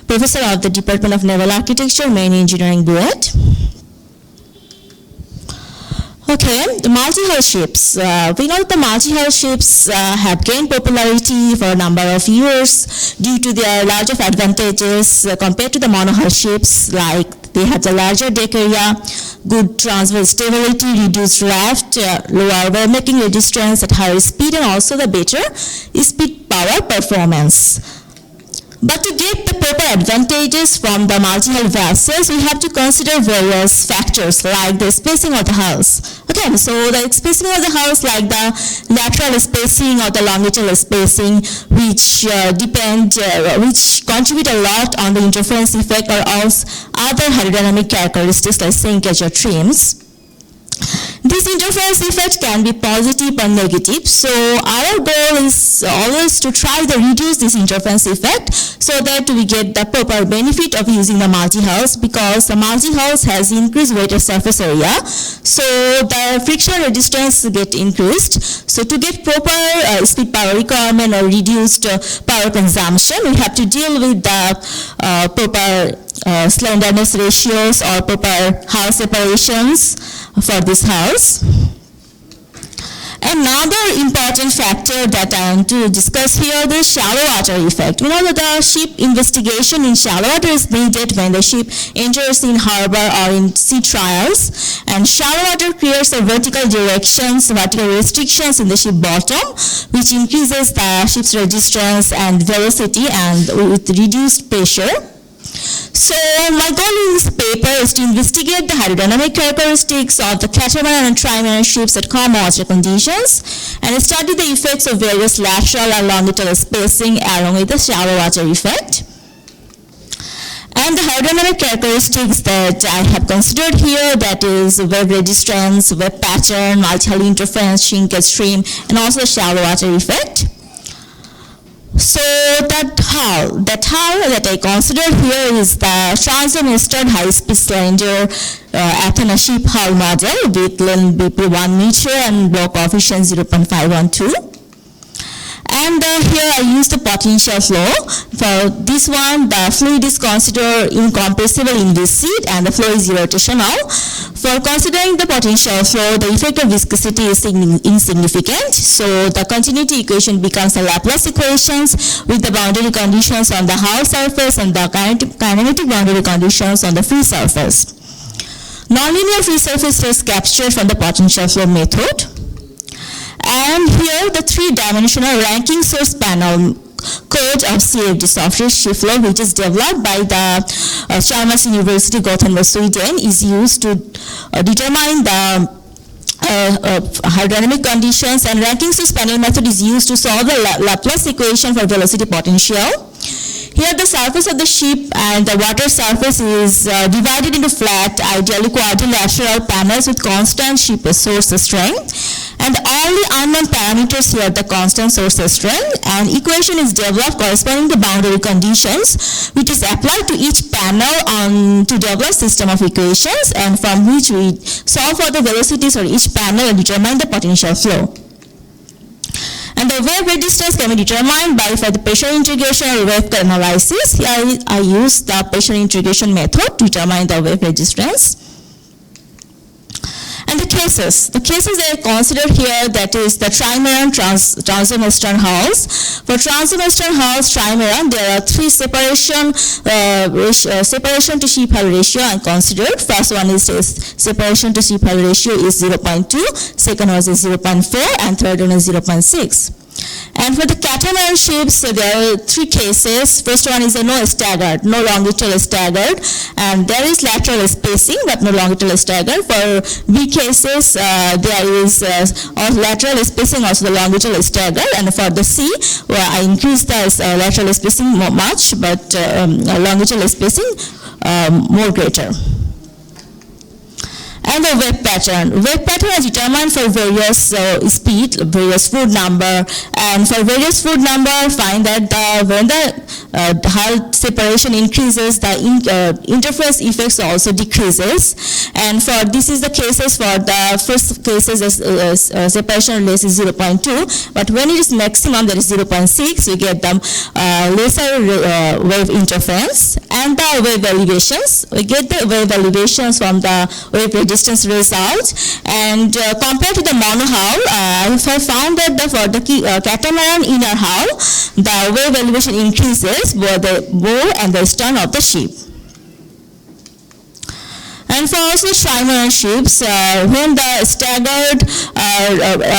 Professor of the Department of Naval Architecture, Marine Engineering, Buet. Okay, the multi-hull ships. We know the multi-hull ships have gained popularity for a number of years due to their large of advantages compared to the monohull ships, like they have the larger deck area, good transverse stability, reduced raft, lower wave-making resistance at higher speed, and also the better speed power performance. But to get the proper advantages from the multi-hull vessels, we have to consider various factors like the spacing of the hulls. Okay, so the spacing of the hulls, like the lateral spacing or the longitudinal spacing, which which contribute a lot on the interference effect or also other hydrodynamic characteristics like sinkage or trims. This interference effect can be positive or negative. So our goal is always to try to reduce this interference effect so that we get the proper benefit of using the multi-hulls, because the multi-hulls has increased weighted surface area. So the friction resistance get increased. So to get proper speed power requirement or reduced power consumption, we have to deal with the proper slenderness ratios or proper hull separations for this house. Another important factor that I want to discuss here, the shallow water effect. We know that the ship investigation in shallow water is needed when the ship enters in harbor or in sea trials, and shallow water creates a vertical restrictions in the ship bottom, which increases the ship's resistance and velocity and with reduced pressure. So my goal in this paper is to investigate the hydrodynamic characteristics of the catamaran and trimaran ships at calm water conditions and study the effects of various lateral and longitudinal spacing along with the shallow water effect. And the hydrodynamic characteristics that I have considered here, that is wave resistance, wave pattern, multi-hull interference, shrinkage stream, and also the shallow water effect. So that hull that I consider here is the transom-eastern high-speed cylinder Athena ship hull model with length BP 1 meter and block coefficient 0.512. And here I use the potential flow. For this one, the fluid is considered incompressible in this seat and the flow is irrotational. For considering the potential flow, the effect of viscosity is insignificant. So the continuity equation becomes a Laplace equations with the boundary conditions on the hull surface and the kinematic boundary conditions on the free surface. Nonlinear free surface is captured from the potential flow method. And here the three-dimensional ranking source panel code of CFD software ShiftFlow, which is developed by the Chalmers University Gothenburg, Sweden, is used to determine the hydrodynamic conditions, and ranking source panel method is used to solve the Laplace equation for velocity potential. Here the surface of the ship and the water surface is divided into flat, ideally quadrilateral panels with constant ship source strength. And the only unknown parameters here are the constant source strength, and equation is developed corresponding to boundary conditions, which is applied to each panel to develop system of equations, and from which we solve for the velocities for each panel and determine the potential flow. And the wave resistance can be determined by for the pressure integration or wave analysis. Here I use the pressure integration method to determine the wave resistance. And the cases that I consider here, that is the trimaran transom-eastern hulls. For transom-eastern hulls, trimaran, there are three separation to ship hull ratio I considered. First one is separation to ship hull ratio is 0.2, second one is 0.4, and third one is 0.6. And for the catamaran ships, so there are three cases. First one is no longitudinal staggered, and there is lateral spacing but no longitudinal staggered. For B cases, there is lateral spacing, also the longitudinal staggered, and for the C, where I increased the lateral spacing much, but longitudinal spacing more greater. And the wave pattern. Wave pattern is determined for various speed, various fluid number, and for various fluid number, find that when the hull separation increases, the interference effects also decreases. And for this is the cases for the first cases separation less is 0.2, but when it is maximum, that is 0.6, we get the lesser wave interference. And the wave elevations, we get the wave elevations from the wave resistance result, and compared to the monohull, I found that for the catamaran inner hull, the wave elevation increases both the bow and the stern of the ship. And for also trimaran ships, when the staggered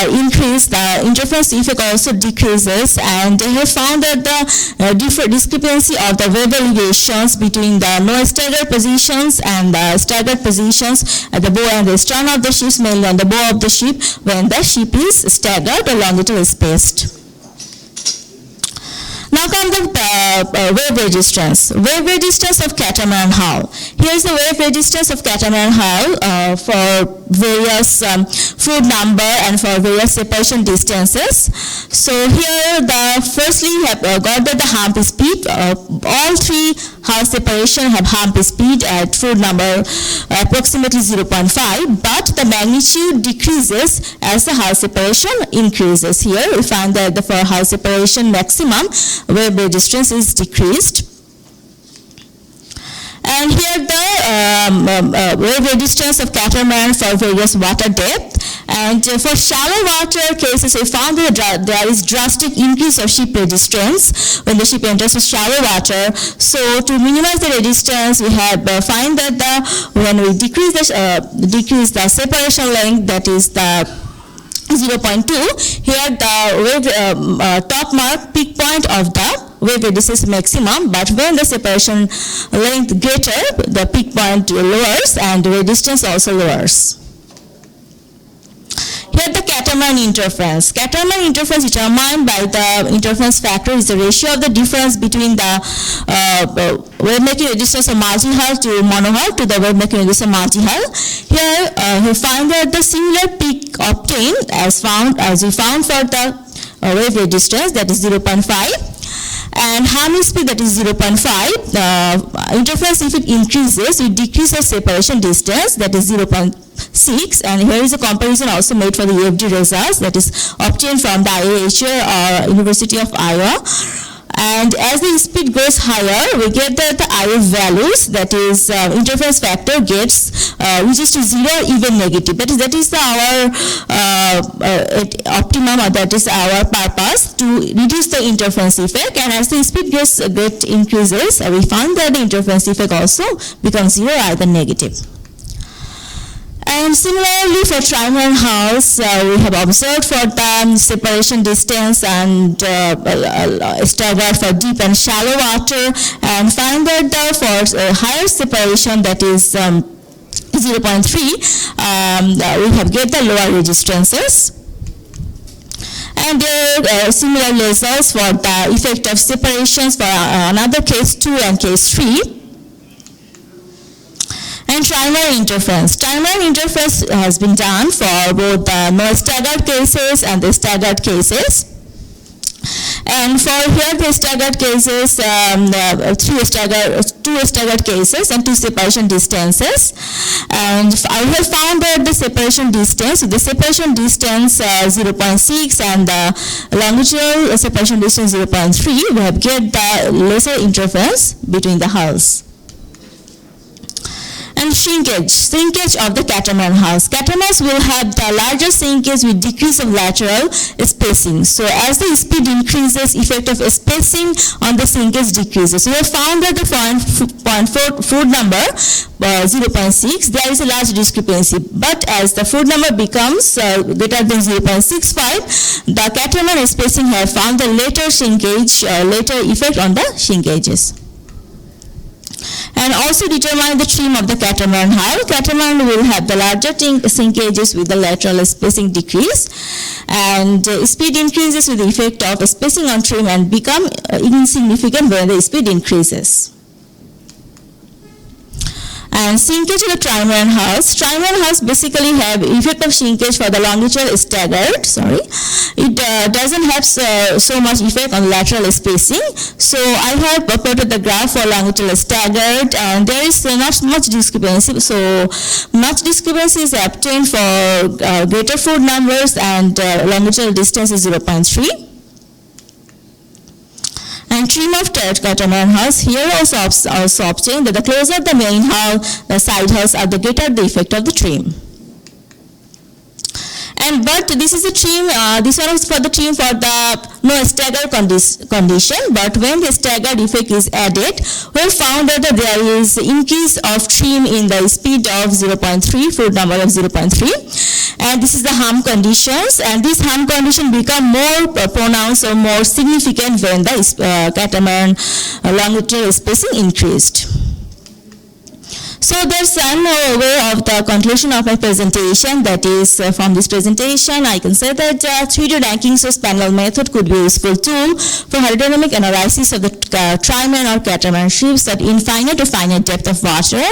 increase, the interference effect also decreases, and they have found that the discrepancy of the wave elevations between the no staggered positions and the staggered positions at the bow and the stern of the ships, mainly on the bow of the ship, when the ship is staggered or longitudinally spaced. Now come the wave resistance. Wave resistance of catamaran hull. Here is the wave resistance of catamaran hull for various Froude number and for various separation distances. So here firstly we have got that the hump speed. All three hull separation have hump speed at Froude number approximately 0.5, but the magnitude decreases as the hull separation increases. Here we find that for hull separation maximum, wave resistance is decreased. And here the wave resistance of catamaran for various water depth. And for shallow water cases, we found that there is drastic increase of ship resistance when the ship enters the shallow water. So to minimize the resistance, we have find that when we decrease the separation length, that is the 0.2, here the wave top mark peak point of the wave resistance maximum, but when the separation length greater, the peak point lowers and the resistance also lowers. Here the catamaran interference. Catamaran interference determined by the interference factor is the ratio of the difference between the wave-making resistance of multi-hull to monohull to the wave-making resistance of multi-hull. Here we find that the similar peak obtained as we found for the wave resistance, that is 0.5. And harmonic speed, that is 0.5. Interference, if it increases, it decreases separation distance, that is 0.6. And here is a comparison also made for the UFD results, that is obtained from the IOHR or University of Iowa. And as the speed goes higher, we get the IF values, that is interference factor gets reaches to 0 or even negative. That is our optimum, or that is our purpose to reduce the interference effect. And as the speed increases, we found that the interference effect also becomes 0 or either negative. And similarly for trimaran hulls, we have observed for the separation distance and staggered for deep and shallow water, and find that for higher separation, that is 0.3, we have get the lower resistances. And there are similar results for the effect of separations for another case 2 and case 3. And trimaran interference. Trimaran interference has been done for both the no staggered cases and the staggered cases. And for here the staggered cases, 2 staggered cases and 2 separation distances. And I have found that the separation distance 0.6 and the longitudinal separation distance 0.3, we have get the lesser interference between the hulls. And shrinkage of the catamaran hulls. Catamarans will have the larger shrinkage with decrease of lateral spacing. So as the speed increases, effect of spacing on the shrinkage decreases. We have found that the Froude number 0.6, there is a large discrepancy. But as the Froude number becomes greater than 0.65, the catamaran spacing have found the later shrinkage, later effect on the shrinkages. And also determine the trim of the catamaran hull. Catamaran will have the larger shrinkages with the lateral spacing decrease, and speed increases with the effect of spacing on trim and become insignificant when the speed increases. And shrinkage of the trimaran hulls. Trimaran hulls basically have effect of shrinkage for the longitudinal staggered. It doesn't have so much effect on lateral spacing. So I have plotted the graph for longitudinal staggered, and there is not much discrepancy. So much discrepancy is obtained for greater Froude numbers, and longitudinal distance is 0.3. And trim of catamaran hulls, here also obtained that the closer the main hull, the side hulls are the greater the effect of the trim. But this is a trim, this one is for the trim for the no staggered condition, but when the staggered effect is added, we found that there is increase of trim in the speed of 0.3, Froude number of 0.3. And this is the harm conditions, and this harm condition become more pronounced or more significant when the catamaran longitudinal spacing increased. So there's one way of the conclusion of my presentation, that is from this presentation I can say that 3D ranking source panel method could be a useful tool for hydrodynamic analysis of the trimaran or catamaran ships at infinite to finite depth of water,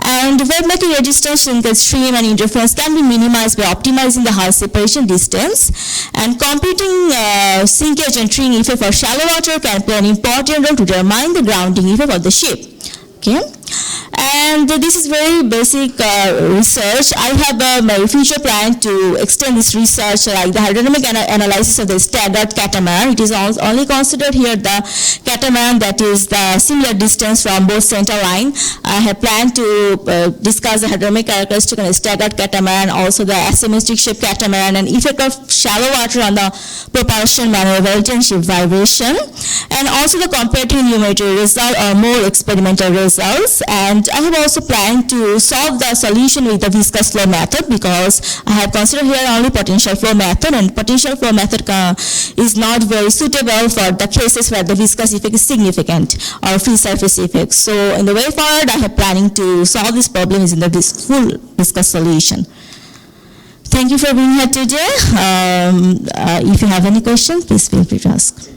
and wave-making resistance, shrinkage, stream and interference can be minimized by optimizing the hull separation distance, and computing sinkage and trim effect for shallow water can play an important role to determine the grounding effect of the ship. Okay. And this is very basic research. I have my future plan to extend this research, like the hydrodynamic analysis of the staggered catamaran. It is only considered here the catamaran that is the similar distance from both center line. I have planned to discuss the hydrodynamic characteristic of the staggered catamaran, also the asymmetric shape catamaran, and effect of shallow water on the propulsion maneuverability and ship vibration, and also the comparative numerical result or more experimental results. And I have also planned to solve the solution with the viscous flow method, because I have considered here only potential flow method, and potential flow method is not very suitable for the cases where the viscous effect is significant or free surface effect. So in the way forward, I have planning to solve this problem is in the full viscous solution. Thank you for being here today. If you have any questions, please feel free to ask.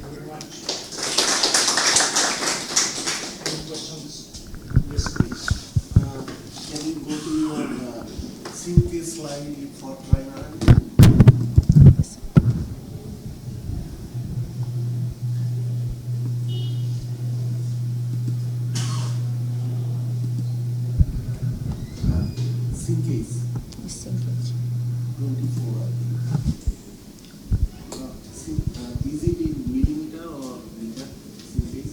Slide for trimaran. Sinkage. 24. Is it in millimeter or meter? Sinkage?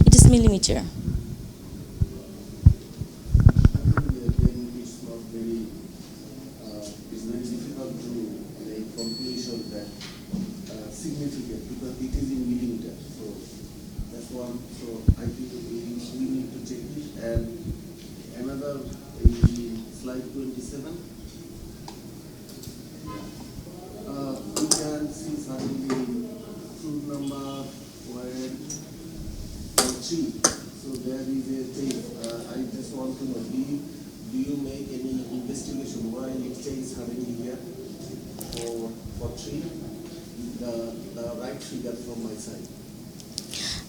It is millimeter. Significant because it is in millimeter, so that's one. So I think we need to check it. And another in slide 27, we can see suddenly crude number where 3. So there is a thing. I just want to know, do you make any investigation why it changes suddenly here for 3? The right figure from my side.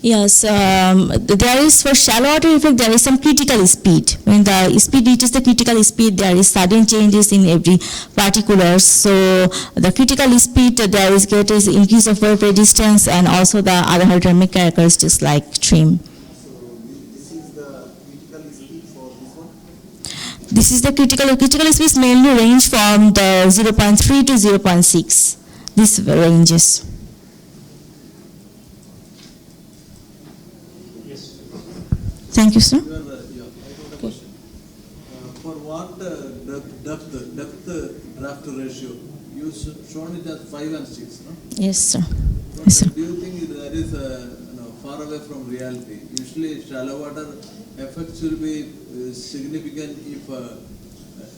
Yes, there is for shallow water effect, there is some critical speed. When the speed reaches the critical speed, there is sudden changes in every particulars. So the critical speed, there is great increase of wave resistance and also the other hydrodynamic characteristics like trim. So this is the critical speed for this one? This is the critical speed mainly range from the 0.3 to 0.6. These ranges. Yes. Thank you, sir. I got a question. For what depth draft ratio? You shown it as 5 and 6, no? Yes, sir. So Yes, sir. do you think that is far away from reality? Usually shallow water effects will be significant if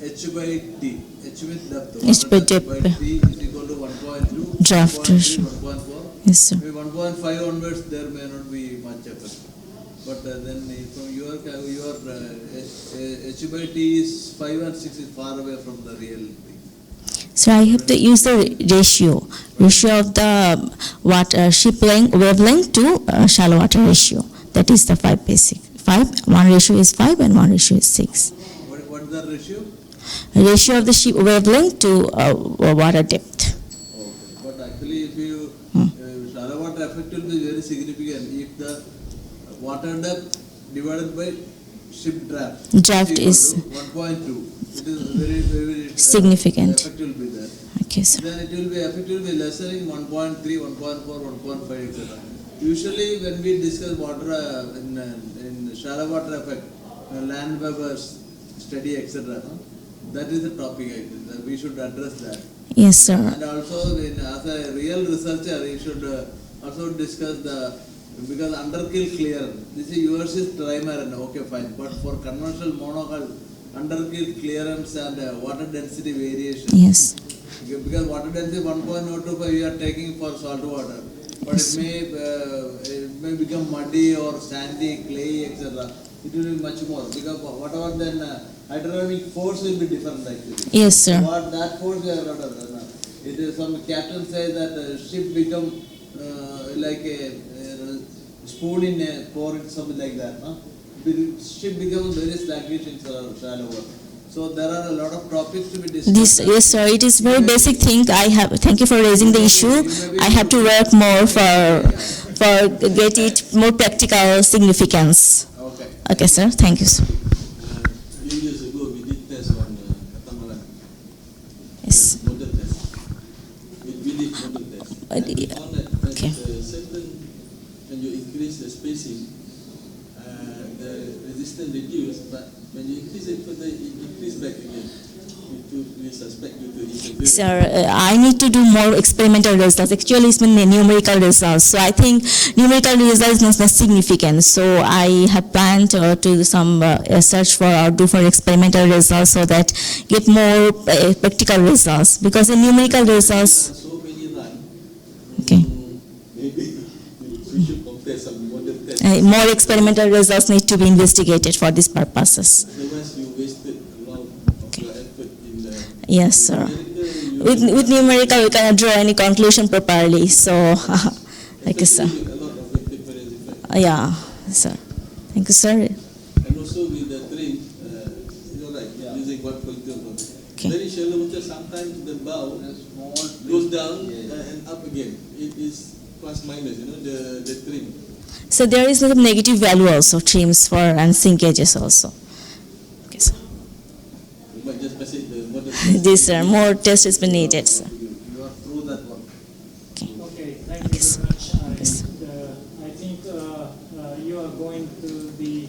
H by T, H means depth. H by depth. By T is equal to 1.2, Draft 1.3, ratio. 1.4. Yes, sir. Maybe 1.5 onwards there may not be much effect. But then from your H by T is 5 and 6 is far away from the reality. So I have to use the ratio of the ship length, wavelength to shallow water ratio. That is the 5 basic. 5, one ratio is 5 and one ratio is 6. What is the ratio? Ratio of the ship wavelength to water depth. Okay. But actually if you, shallow water effect will be very significant if the water depth divided by ship draft. Draft is 1.2. It is very significant. Effect will be there. Okay, sir. Then effect will be lesser in 1.3, 1.4, 1.5, etc. Usually when we discuss water in shallow water effect, land webers, study, etc. That is the topic I think that we should address that. Yes, sir. And also as a real researcher, you should also discuss because underkill clearance. This is yours is trimaran, okay fine. But for conventional monohull, underkill clearance and water density variation. Yes. Because water density 1.025 we are taking for salt water. But Yes. it may become muddy or sandy, clay, etc. it will be much more, because whatever then hydrodynamic force will be different actually. Yes, sir. What that force we have got, it is some captain says that the ship become like a spoon in a port, something like that. No? Ship becomes very sluggish in shallow water. So there are a lot of topics to be discussed. Yes, sir. It is very basic thing. Thank you for raising the issue. I have to work more for get it more practical significance. Okay. Okay, sir. Thank you, sir. A few years ago, we did test on catamaran. Yes. Model test. We did model test. And we found that Okay. certain, when you increase the spacing, the resistance reduced, but when you increase it further, it increased back again. We suspect due to interference. Sir, I need to do more experimental results. Actually, it's been numerical results. So I think numerical results is not significant. So I have planned to do some search for or do for experimental results so that get more practical results. Because in numerical results, So many run. okay, Maybe we should compare some model tests. more experimental results need to be investigated for these purposes. Otherwise, you wasted a lot of your effort in the. Yes, sir. With numerical, we cannot draw any conclusion properly. So, thank you, sir. A lot of interference effect. Yeah, sir. Thank you, sir. And also with the train, like using 1.2. Okay. Very shallow water, sometimes the bow goes down and up again. It is plus minus, the trim. So there is some negative value also, trims for and sinkages also. Okay, sir. You might just message the model. This, sir. More test has been needed, sir. You are through that one. Okay, thank you very much. I think you are going to the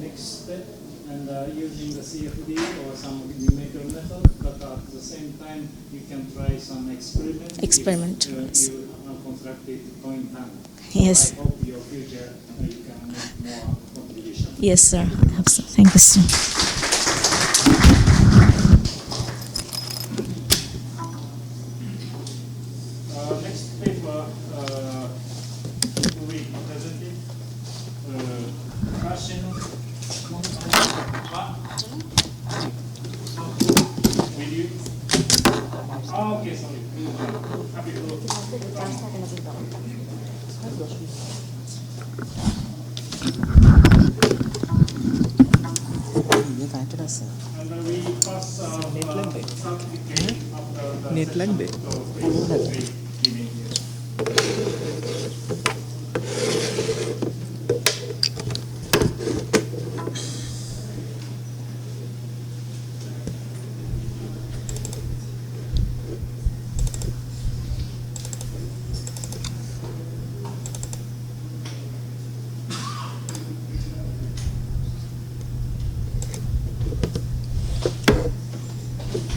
next step and using the CFD or some numerical method, but at the same time you can try some experiment. Experiment, If, yes. you constructed point time. Yes. I hope your future you can make more contribution. Yes, sir. I hope so. Thank you, sir. Next paper will be presented. Russian. With you? Oh, okay, sorry. Happy and we pass certificate after the session. So please giving here.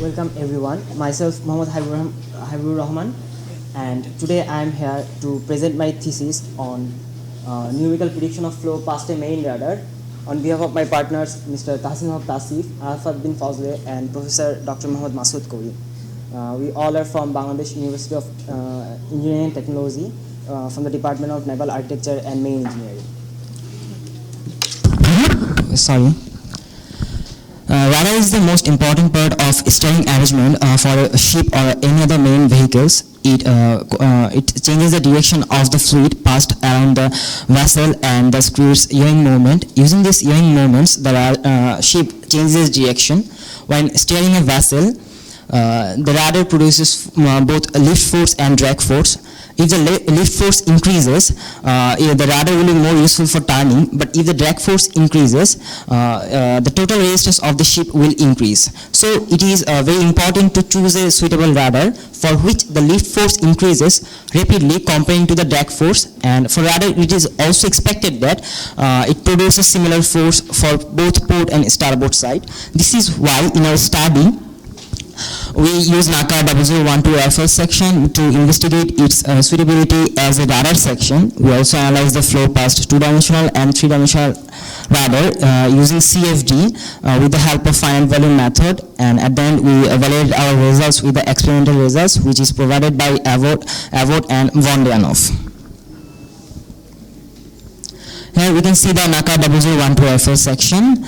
Welcome everyone. Myself Mohammad Habibur Rahman, and today I am here to present my thesis on numerical prediction of flow past a main radar on behalf of my partners Mr. Tahsin Haq Tasif, Arafat bin Fazle, and Professor Dr. Muhammad Masood Kouri. We all are from Bangladesh University of Engineering and Technology from the Department of Naval Architecture and Marine Engineering. Sorry. Radar is the most important part of steering arrangement for a ship or any other marine vehicles. It changes the direction of the fluid passed around the vessel and the screws yawing movement. Using these yawing movements, the ship changes direction. When steering a vessel, the radar produces both lift force and drag force. If the lift force increases, the radar will be more useful for turning, but if the drag force increases, the total resistance of the ship will increase. So it is very important to choose a suitable radar for which the lift force increases rapidly comparing to the drag force, and for radar it is also expected that it produces similar force for both port and starboard side. This is why in our study we use NACA 0012 FL section to investigate its suitability as a radar section. We also analyze the flow past two-dimensional and three-dimensional radar using CFD with the help of finite volume method, and at the end we evaluate our results with the experimental results, which is provided by Abbott and von Leanoff. Here we can see the NACA 0012FL section.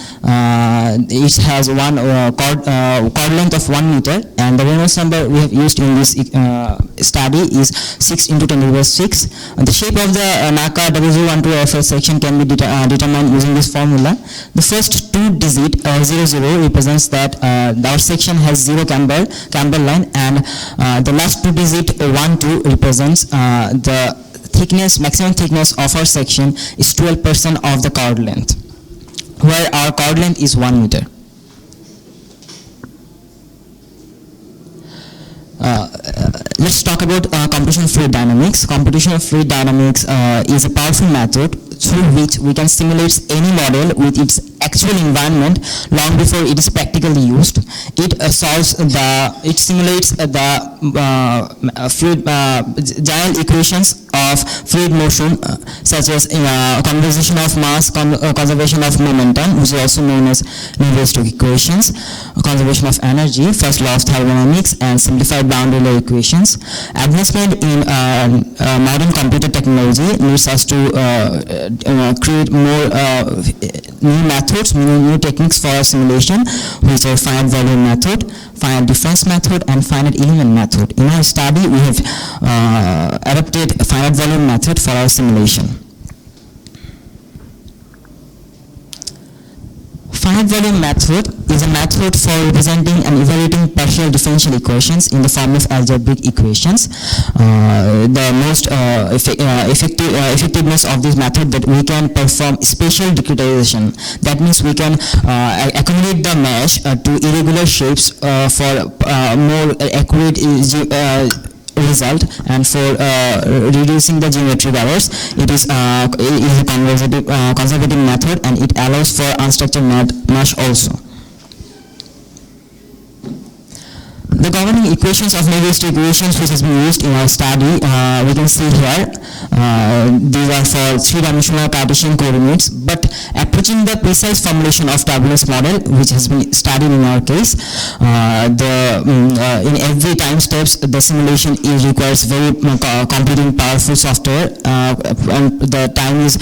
It has one chord length of 1 meter, and the Reynolds number we have used in this study is 6 × 10⁶. The shape of the NACA 0012FL section can be determined using this formula. The first 2 digit 00 represents that our section has 0 camber line, and the last 2 digit 12 represents the maximum thickness of our section is 12% of the chord length, where our chord length is 1 meter. Let's talk about computational fluid dynamics. Computational fluid dynamics is a powerful method through which we can simulate any model with its actual environment long before it is practically used. It simulates the fluid general equations of fluid motion, such as conservation of mass, conservation of momentum, which is also known as Navier-Stokes equations, conservation of energy, first law of thermodynamics, and simplified boundary layer equations. Advancement in modern computer technology needs us to create more new methods, new techniques for our simulation, which are finite volume method, finite difference method, and finite element method. In our study, we have adopted a finite volume method for our simulation. Finite volume method is a method for representing and evaluating partial differential equations in the form of algebraic equations. The most effectiveness of this method that we can perform spatial discretization. That means we can accommodate the mesh to irregular shapes for more accurate result, and for reducing the geometric errors. It is a conservative method, and it allows for unstructured mesh also. The governing equations of Navier-Stokes equations which has been used in our study, we can see here, these are for 3-dimensional Cartesian coordinates, but approaching the precise formulation of turbulence model, which has been studied in our case, in every time steps the simulation requires very computing powerful software, and the time is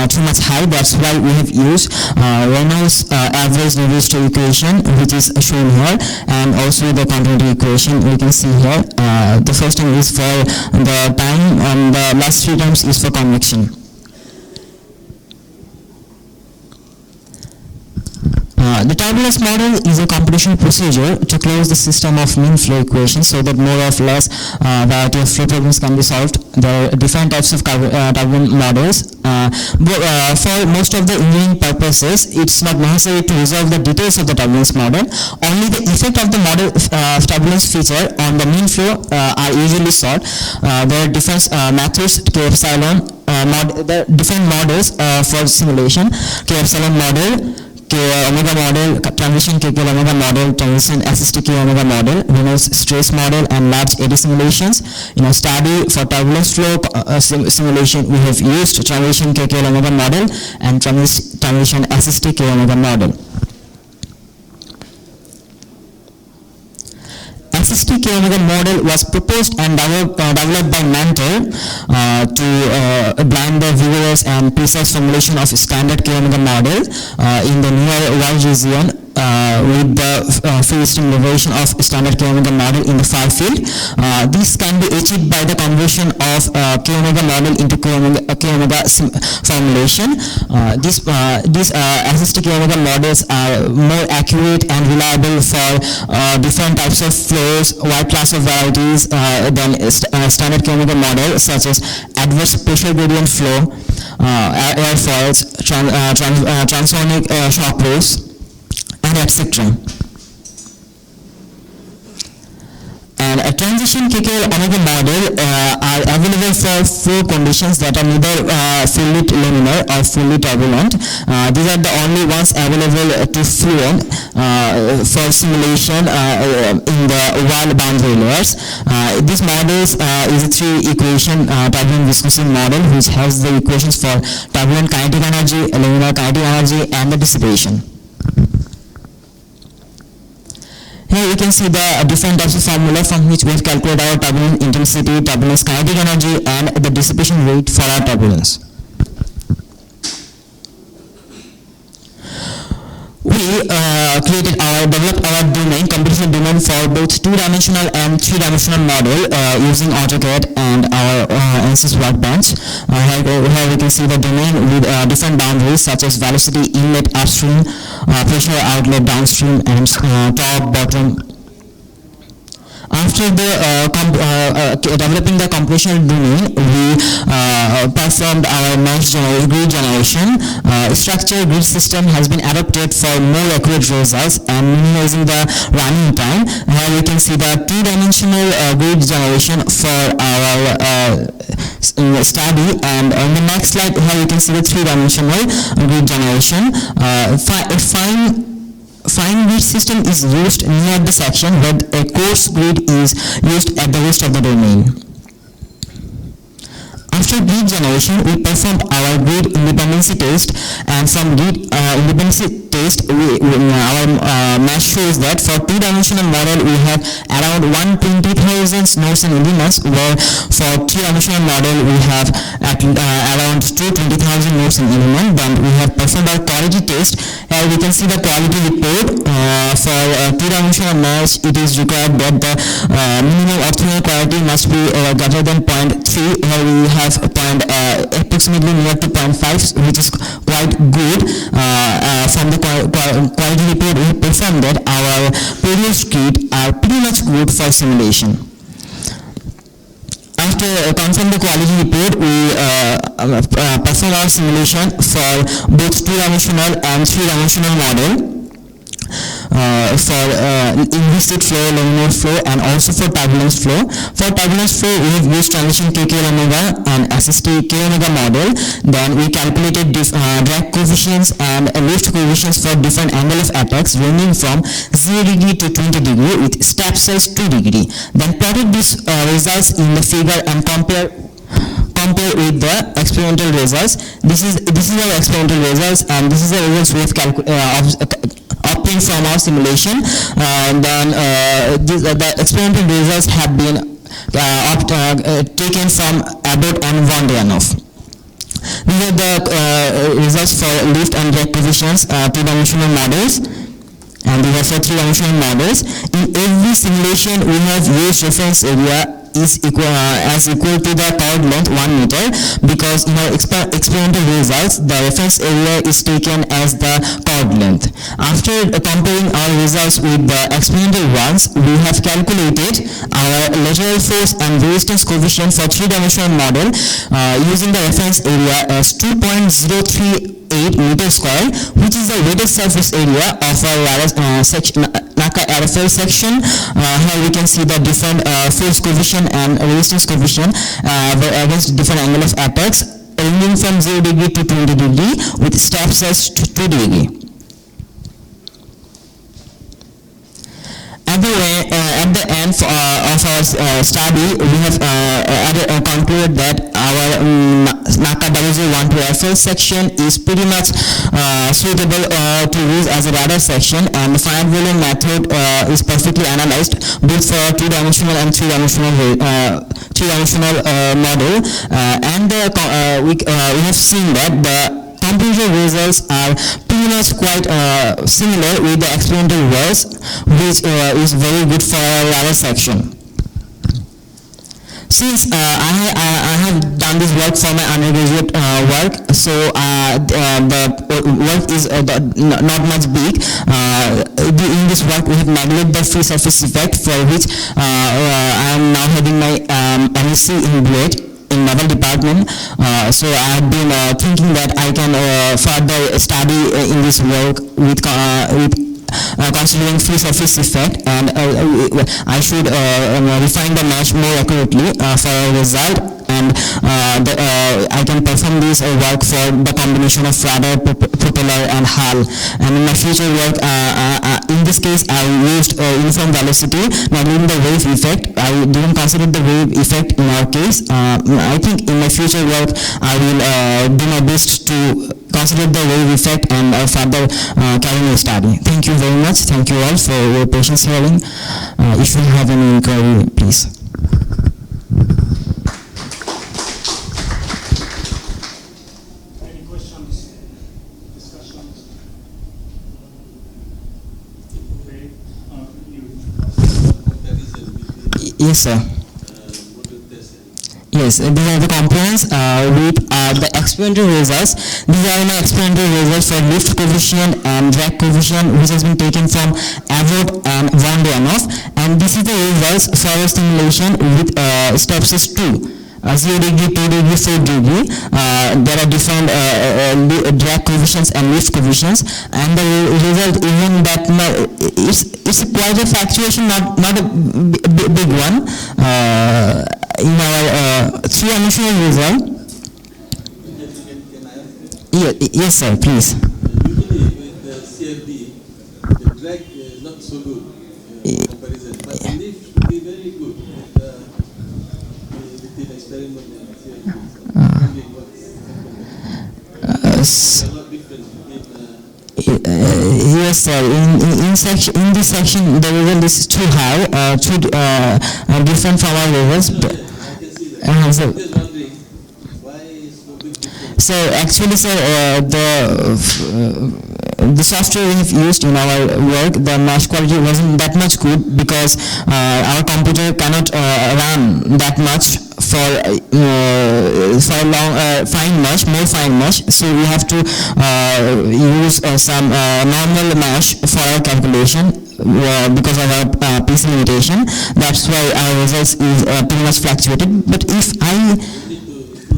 too much high. That's why we have used Reynolds average Navier-Stokes equation, which is shown here, and also the continuity equation we can see here. The first term is for the time, and the last 3 terms is for convection. The turbulence model is a computational procedure to close the system of mean flow equations so that more or less variety of flow problems can be solved. There are different types of turbulence models. For most of the engineering purposes, it's not necessary to resolve the details of the turbulence model. Only the effect of the model turbulence feature on the mean flow are usually solved. There are different methods, K epsilon, there are different models for simulation. K epsilon model, K omega model, transition KK omega model, transition assist K omega model, Reynolds stress model, and large eddy simulations. In our study for turbulence flow simulation, we have used transition KK omega model and transition assist K omega model. Assist K omega model was proposed and developed by Mantel to blind the vigorous and precise formulation of standard K omega model in the near world region with the free stream derivation of standard K omega model in the far field. This can be achieved by the conversion of K omega model into K omega formulation. These assist K omega models are more accurate and reliable for different types of flows, wide class of varieties than standard K omega model, such as adverse pressure gradient flow, airfoils, transonic shock waves, and etc. And a transition KK omega model are available for 4 conditions that are neither fully laminar or fully turbulent. These are the only ones available to fluent for simulation in the wall boundary layers. These models is a 3-equation turbulent viscosity model, which has the equations for turbulent kinetic energy, laminar kinetic energy, and the dissipation. Here you can see the different types of formula from which we have calculated our turbulence intensity, turbulence kinetic energy, and the dissipation rate for our turbulence. developed our domain, computational domain for both two-dimensional and three-dimensional model using AutoCAD and our ANSYS workbench. Here we can see the domain with different boundaries such as velocity, inlet, upstream, pressure, outlet, downstream, and top, bottom. After developing the computational domain, we performed our grid generation. Structured grid system has been adapted for more accurate results and minimizing the running time. Here we can see the two-dimensional grid generation for our study, and on the next slide here you can see the three-dimensional grid generation. Fine grid system is used near the section where a coarse grid is used at the rest of the domain. After grid generation, we performed our grid independency test, and from grid independency test, our math shows that for two-dimensional model we have around 120,000 nodes and elements, where for three-dimensional model we have around 220,000 nodes and elements. Then we have performed our quality test. Here we can see the quality report. For two-dimensional mesh, it is required that the minimum orthogonal quality must be greater than 0.3. Here we have approximately near to 0.5, which is quite good. From the quality report we performed that our previous kit are pretty much good for simulation. After confirming the quality report, we perform our simulation for both two-dimensional and three-dimensional model. For implicit flow, laminar flow, and also for turbulence flow. For turbulence flow, we have used transition KKL omega and SST K omega model. Then we calculated drag coefficients and lift coefficients for different angle of attacks ranging from 0 degree to 20 degree with step size 2 degree. Then plotted these results in the figure and compare with the experimental results. This is our experimental results, and this is the results we have obtained from our simulation. The experimental results have been taken from Abbott and von Däniken. These are the results for lift and drag coefficients, two-dimensional models, and these are for three-dimensional models. In every simulation, we have used reference area is equal to the chord length 1 meter, because in our experimental results the reference area is taken as the chord length. After comparing our results with the experimental ones, we have calculated our lateral force and resistance coefficient for three-dimensional model using the reference area as 2.038 meter square, which is the weighted surface area of our NACA RFL section. Here we can see the different force coefficient and resistance coefficient against different angle of attacks ranging from 0 degree to 20 degree with step size to 2 degree. At the end of our study, we have concluded that our NACA 001 RFL section is pretty much suitable to use as a radar section, and the finite volume method is perfectly analyzed both for two-dimensional and three-dimensional model. We have seen that the computational results are pretty much quite similar with the experimental results, which is very good for our radar section. Since I have done this work for my undergraduate work, so the work is not much big. In this work we have neglected the free surface effect, for which I am now having my MSc in BLED in naval department. So I have been thinking that I can further study in this work with considering free surface effect, and I should refine the mesh more accurately for a result, and I can perform this work for the combination of radar, propeller, and hull. And in my future work, in this case, I used uniform velocity, not even the wave effect. I didn't consider the wave effect in our case. I think in my future work, I will do my best to consider the wave effect and further carry my study. Thank you very much. Thank you all for your patience hearing. If you have any inquiry, please. Any questions, discussions? Yes, sir. Yes, these are the components with the experimental results. These are my experimental results for lift coefficient and drag coefficient, which has been taken from Abbott and Van Duyanoff. And this is the results for a stimulation with steps 2. 0 degree, 2 degree, 4 degree. There are different drag coefficients and lift coefficients, and the result even that it's quite a fluctuation, not a big one. In our three-dimensional result. Yes, sir. Please. Usually with the CFD, the drag is not so good in comparison, but the lift should be very good with the experiment in CFD. So, a lot different between. Yes, sir. In this section, the result is too high, too different from our results. I can see that. I'm just wondering why is so big difference? So actually, sir, the software we have used in our work, the mesh quality wasn't that much good because our computer cannot run that much for long more fine mesh. So we have to use some normal mesh for our calculation because of our PC limitation. That's why our results is pretty much fluctuated. But if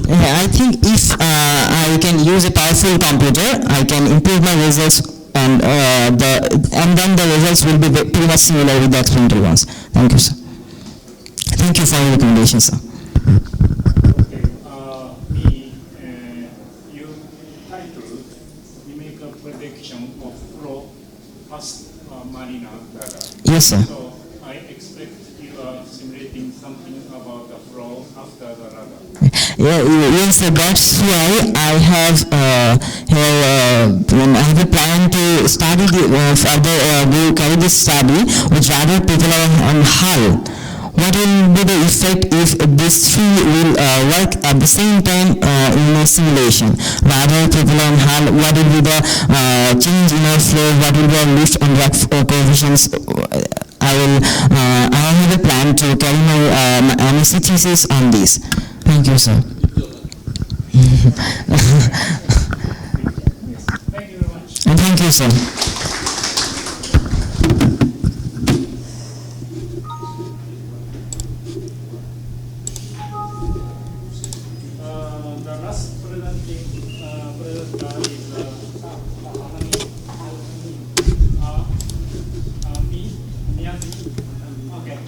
I think if I can use a powerful computer, I can improve my results, and then the results will be pretty much similar with the experimental ones. Thank you, sir. Thank you for your recommendation, sir. Okay, you titled, you make a prediction of flow past Marina data. Yes, sir. So I expect you are simulating something about the flow after the radar. Yes, sir, that's why I have a plan to study carry this study with radar, propeller, and hull. What will be the effect if these three will work at the same time in a simulation? Radar, propeller, and hull. What will be the change in our flow? What will be our lift and drag coefficients? I have a plan to carry my MSc thesis on this. Thank you, sir. Thank you very much. And thank you, sir. The last presenter is Miyazaki. Okay.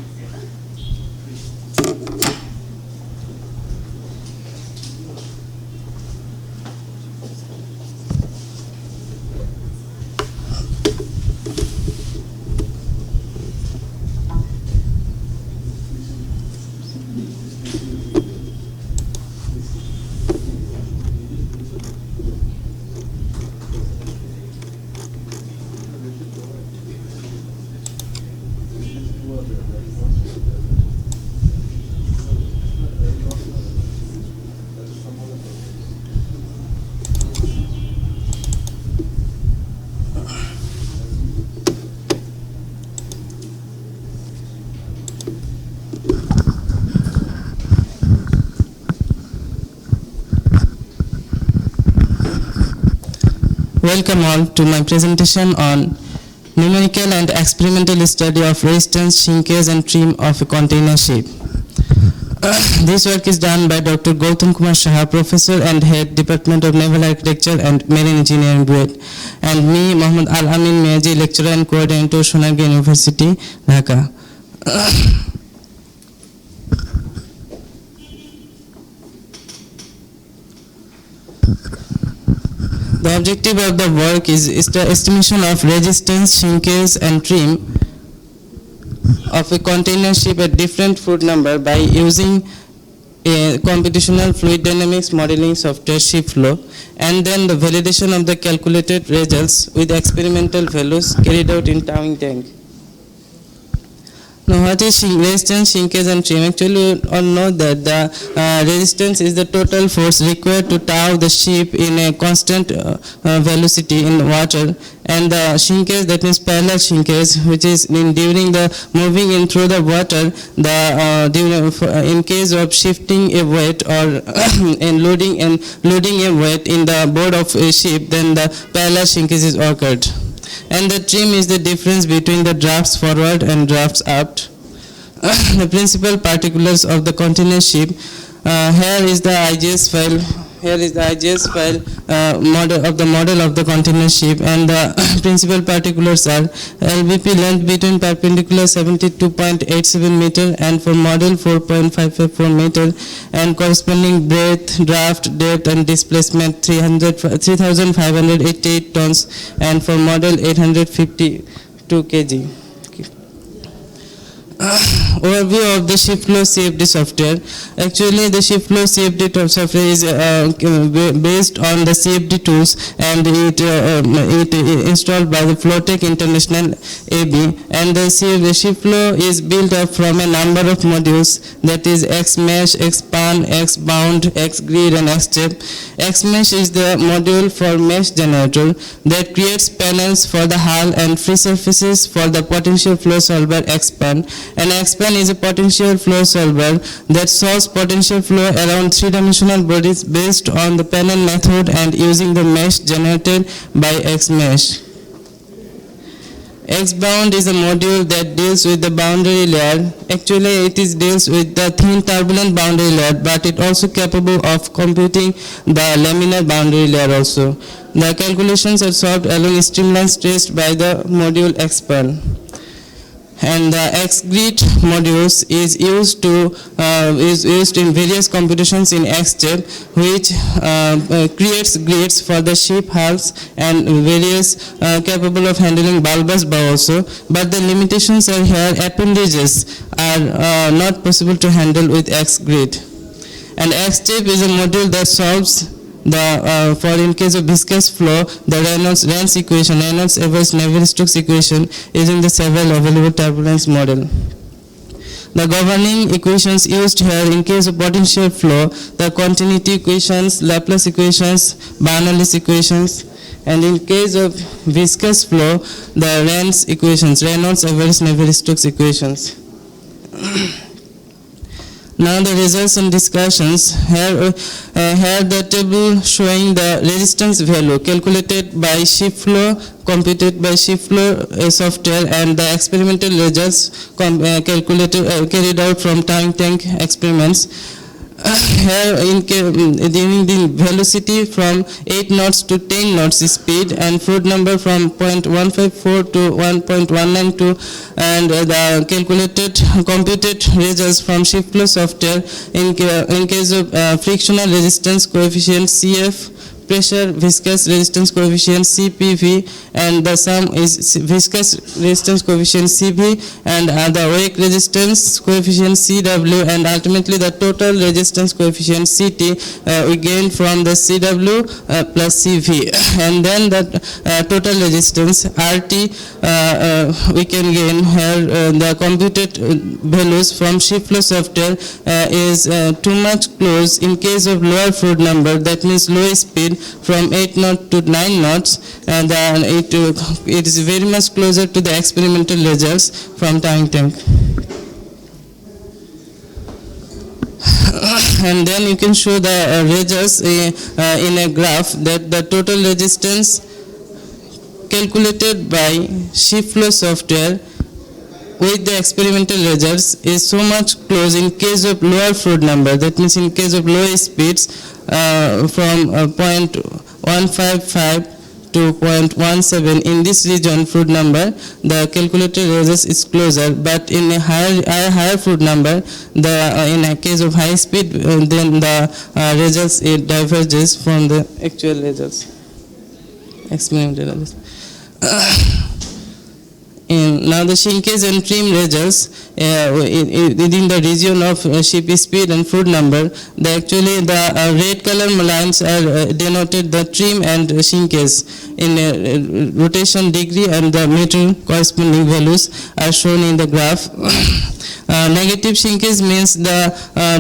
Welcome all to my presentation on numerical and experimental study of resistance, shrinkage and trim of a container shape. This work is done by Dr. Gautam Kumar Saha, Professor and Head, Department of Naval Architecture and Marine Engineering, BUET, and me, Mohammad Al-Amin Meaji, Lecturer and Coordinator, Sonargaon University, Dhaka. The objective of the work is the estimation of resistance, shrinkage and trim of a container ship at different foot number by using a computational fluid dynamics modeling software ship flow, and then the validation of the calculated results with experimental values carried out in towing tank. Now, what is resistance, shrinkage, and trim? Actually, we all know that the resistance is the total force required to tow the ship in a constant velocity in water, and the shrinkage, that means parallel shrinkage, which is during the moving in through the water. In case of shifting a weight or in loading a weight in the board of a ship, then the parallel shrinkage is occurred. And the trim is the difference between the drafts forward and drafts aft. The principal particulars of the container ship. Here is the IGS file. Here is the IGS file model of the container ship, and the principal particulars are LVP length between perpendicular 72.87 meter and for model 4.554 meter, and corresponding breadth, draft, depth, and displacement 3,588 tons, and for model 852 kg. Overview of the ship flow CFD software. Actually, the ship flow CFD software is based on the CFD tools, and it installed by the Flowtech International AB. And the ship flow is built up from a number of modules, that is XMesh, XPan, XBound, XGrid, and XStep. XMesh is the module for mesh generator that creates panels for the hull and free surfaces for the potential flow solver XPan. And XPan is a potential flow solver that solves potential flow around three-dimensional bodies based on the panel method and using the mesh generated by XMesh. XBound is a module that deals with the boundary layer. Actually, it deals with the thin turbulent boundary layer, but it also capable of computing the laminar boundary layer also. The calculations are solved along streamlines traced by the module XPan. And the XGrid modules is used in various computations in XStep, which creates grids for the ship hulls and various capable of handling bulbous bow also. But the limitations are here. Appendages are not possible to handle with XGrid. And XStep is a module that solves for in case of viscous flow, the Reynolds equation, Navier-Stokes equation, using the several available turbulence model. The governing equations used here in case of potential flow, the continuity equations, Laplace equations, Bernoulli's equations, and in case of viscous flow, the Reynolds equations, Navier-Stokes equations. Now the results and discussions. Here the table showing the resistance value calculated by ship flow, computed by ship flow software, and the experimental results carried out from tank experiments. Here during the velocity from 8 knots to 10 knots speed, and fluid number from 0.154 to 1.192, and the computed results from ship flow software in case of frictional resistance coefficient CF, pressure viscous resistance coefficient CPV, and the sum is viscous resistance coefficient CV, and the wake resistance coefficient CW, and ultimately the total resistance coefficient CT we gain from the CW plus CV, and then the total resistance RT we can gain here. The computed values from ship flow software is too much close in case of lower fluid number, that means low speed from 8 knots to 9 knots, and it is very much closer to the experimental results from tank. And then you can show the results in a graph, that the total resistance calculated by ship flow software with the experimental results is so much close in case of lower fluid number, that means in case of lower speeds from 0.155 to 0.17 in this region fluid number, the calculated results is closer, but in a higher fluid number, in a case of high speed, then the results it diverges from the actual results, experimental results. Now the shrinkage and trim results within the region of ship speed and fruit number. Actually the red color lines are denoted the trim and shrinkage in rotation degree, and the meter corresponding values are shown in the graph. Negative shrinkage means the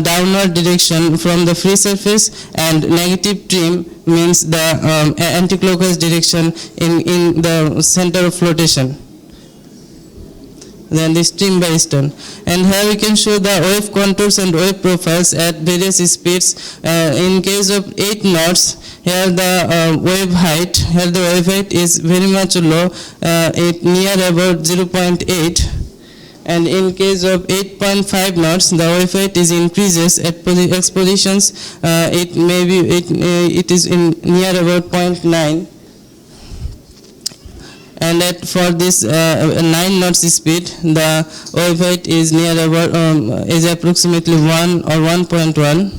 downward direction from the free surface, and negative trim means the anti-clockwise direction in the center of flotation. Then this trim by stern. And here we can show the wave contours and wave profiles at various speeds. In case of 8 knots, here the wave height, is very much low, near about 0.8. And in case of 8.5 knots, the wave height is increases at X positions. It is in near about 0.9. And for this 9 knots speed, the wave height is near about is approximately 1 or 1.1.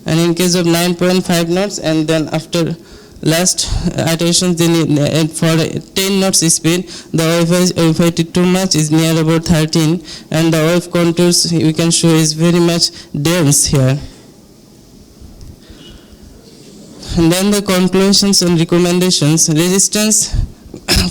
And in case of 9.5 knots, and then after last iteration, then for 10 knots speed, the wave height too much is near about 13, and the wave contours we can show is very much dense here. And then the conclusions and recommendations. Resistance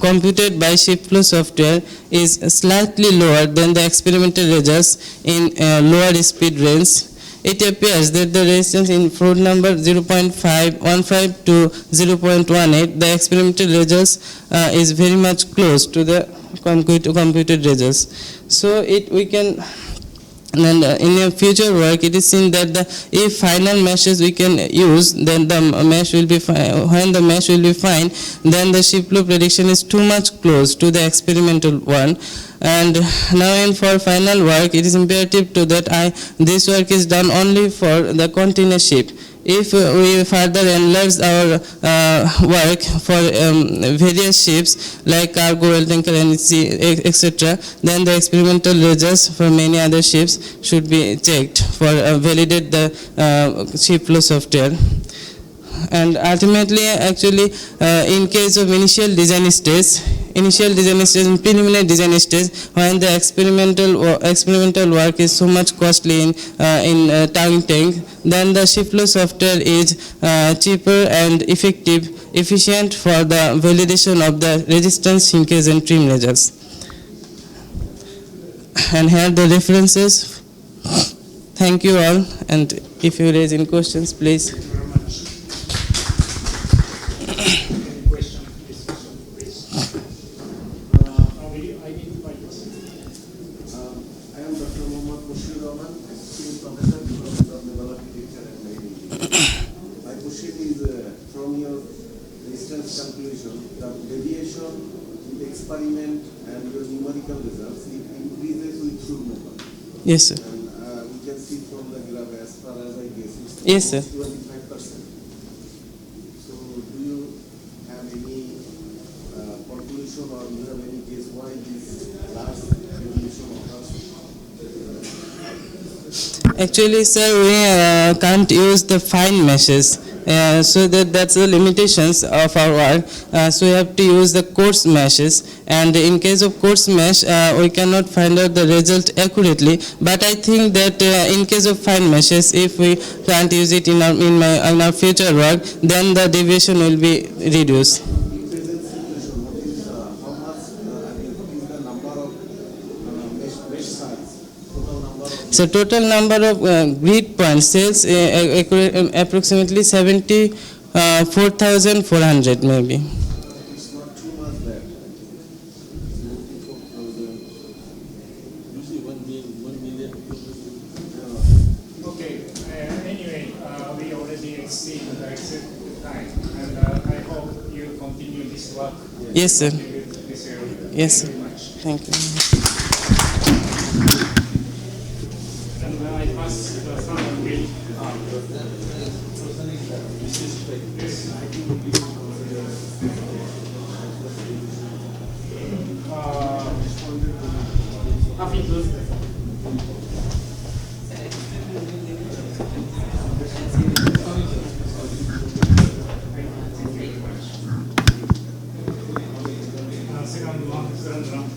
computed by ShiftFlow software is slightly lower than the experimental results in lower speed range. It appears that the resistance in fruit number 0.515 to 0.18, the experimental results is very much close to the computed results. So we can. And in a future work, it is seen that if final meshes we can use, then the mesh will be fine. When the mesh will be fine, then the ShiftFlow prediction is too much close to the experimental one. And now for final work, it is imperative to that this work is done only for the container ship. If we further enlarge our work for various ships like cargo, oil tanker, etc., then the experimental results for many other ships should be checked for validate the ShiftFlow software. And ultimately, actually, in case of initial design stage, and preliminary design stage, when the experimental work is so much costly in towing tank, then the ShiftFlow software is cheaper and efficient for the validation of the resistance, shrinkage, and trim results. And here the references. Thank you all, and if you raise any questions, please. Experiment and your numerical results, it increases with fruit number. Yes, sir. And we can see from the graph, as far as I guess, it's yes, sir. 25%. So do you have any conclusion, or do you have any guess why this large evolution occurs? Actually, sir, we can't use the fine meshes. So that's the limitations of our work. So we have to use the coarse meshes, and in case of coarse mesh, we cannot find out the result accurately. But I think that in case of fine meshes, if we can't use it in our future work, then the deviation will be reduced. So total number of grid points cells approximately 74,400 maybe. It's not too much that. 1 million. Okay, anyway, we already exceeded the time, and I hope you continue this work. Yes, sir. This year. Yes, sir. Very much. Thank you. And I pass the sound bill. Happy birthday. Second round.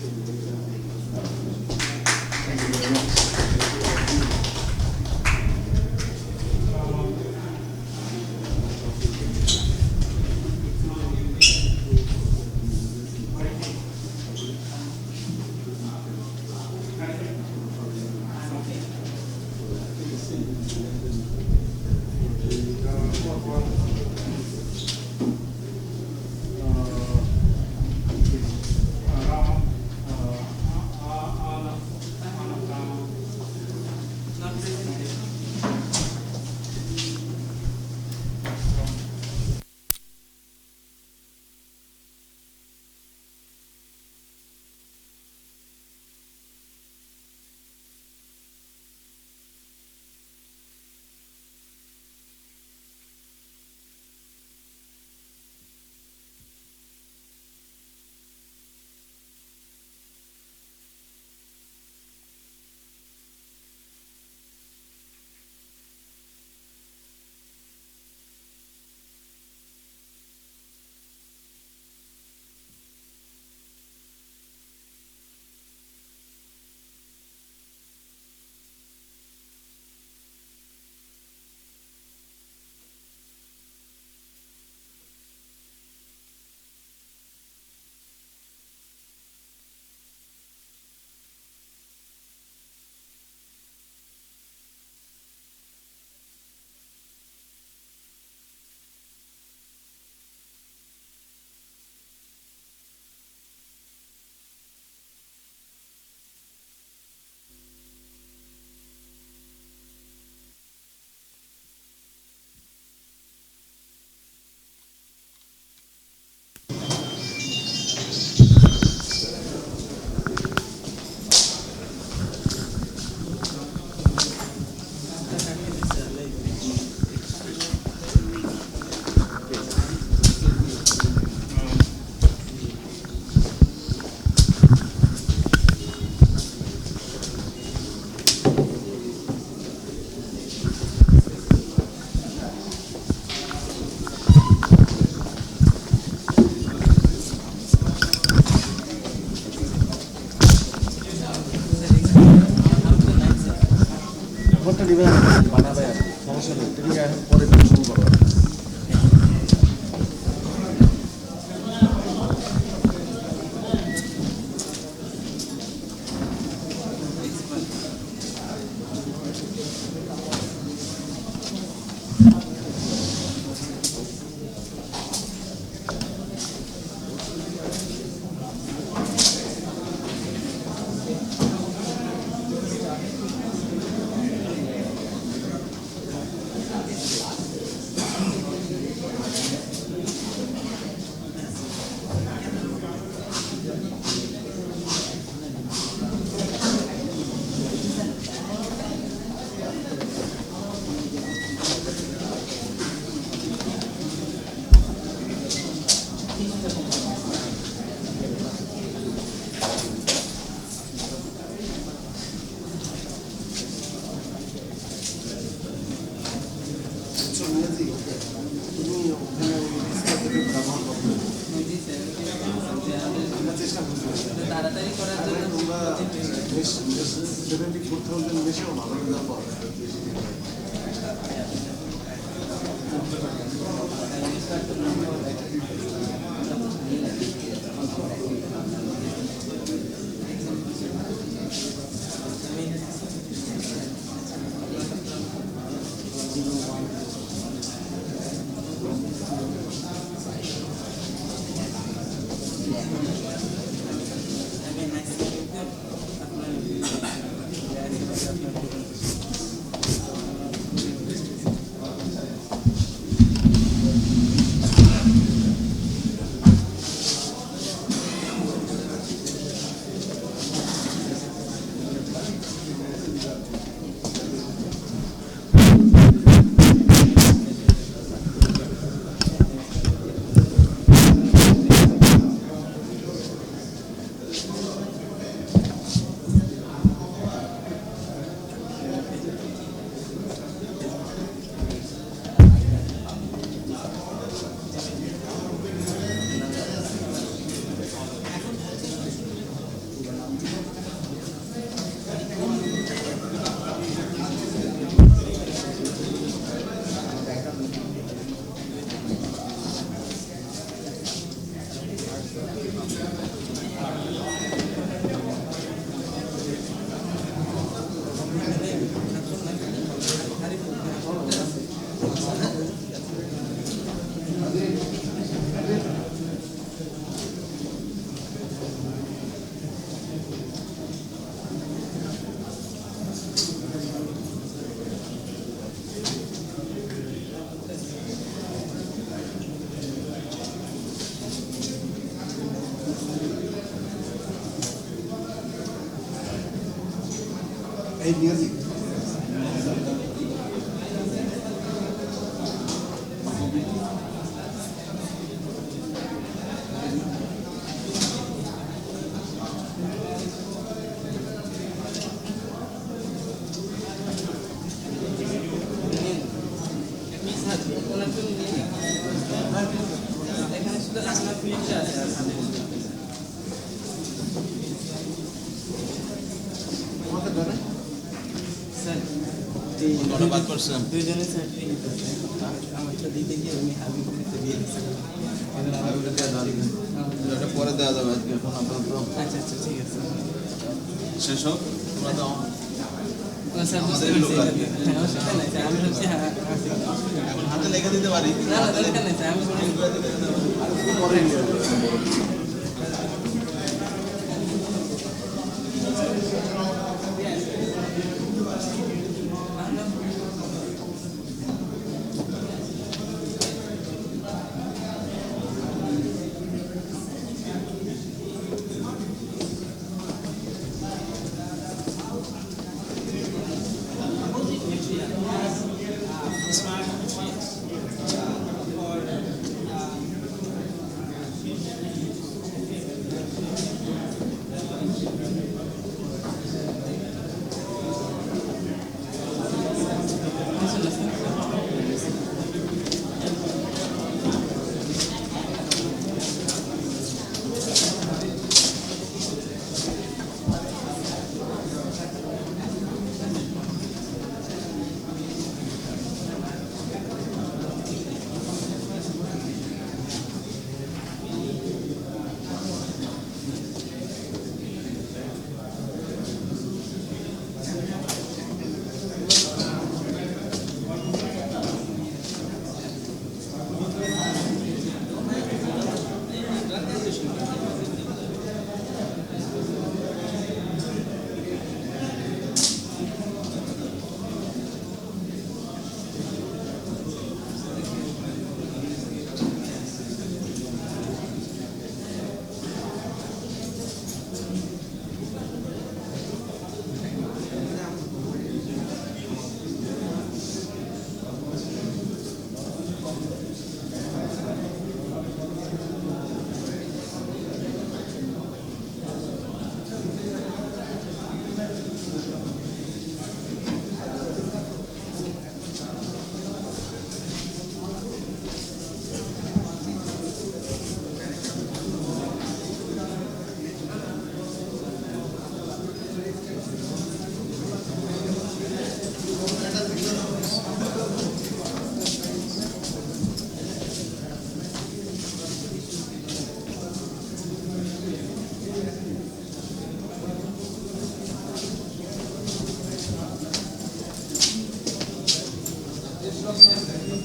ঘন্টা নিবে বানাবে আর সমস্যা নেই তুমি এখন পরে শুরু করো Hey, music. দুইজনে সার্টিফিকেট নিতেছে আমারটা দিতে গিয়ে উনি হাবি কমিতে দিয়ে দিচ্ছেন পরে দেওয়া যাবে আজকে এখন আপাতত আচ্ছা আচ্ছা ঠিক আছে শেষ হোক তোমরা তো স্যার বুঝতে পারছি হ্যাঁ অসুবিধা নাই স্যার আমি ভাবছি হ্যাঁ এখন হাতে লেখা দিতে পারি না না দরকার নেই স্যার আমি পরে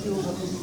you.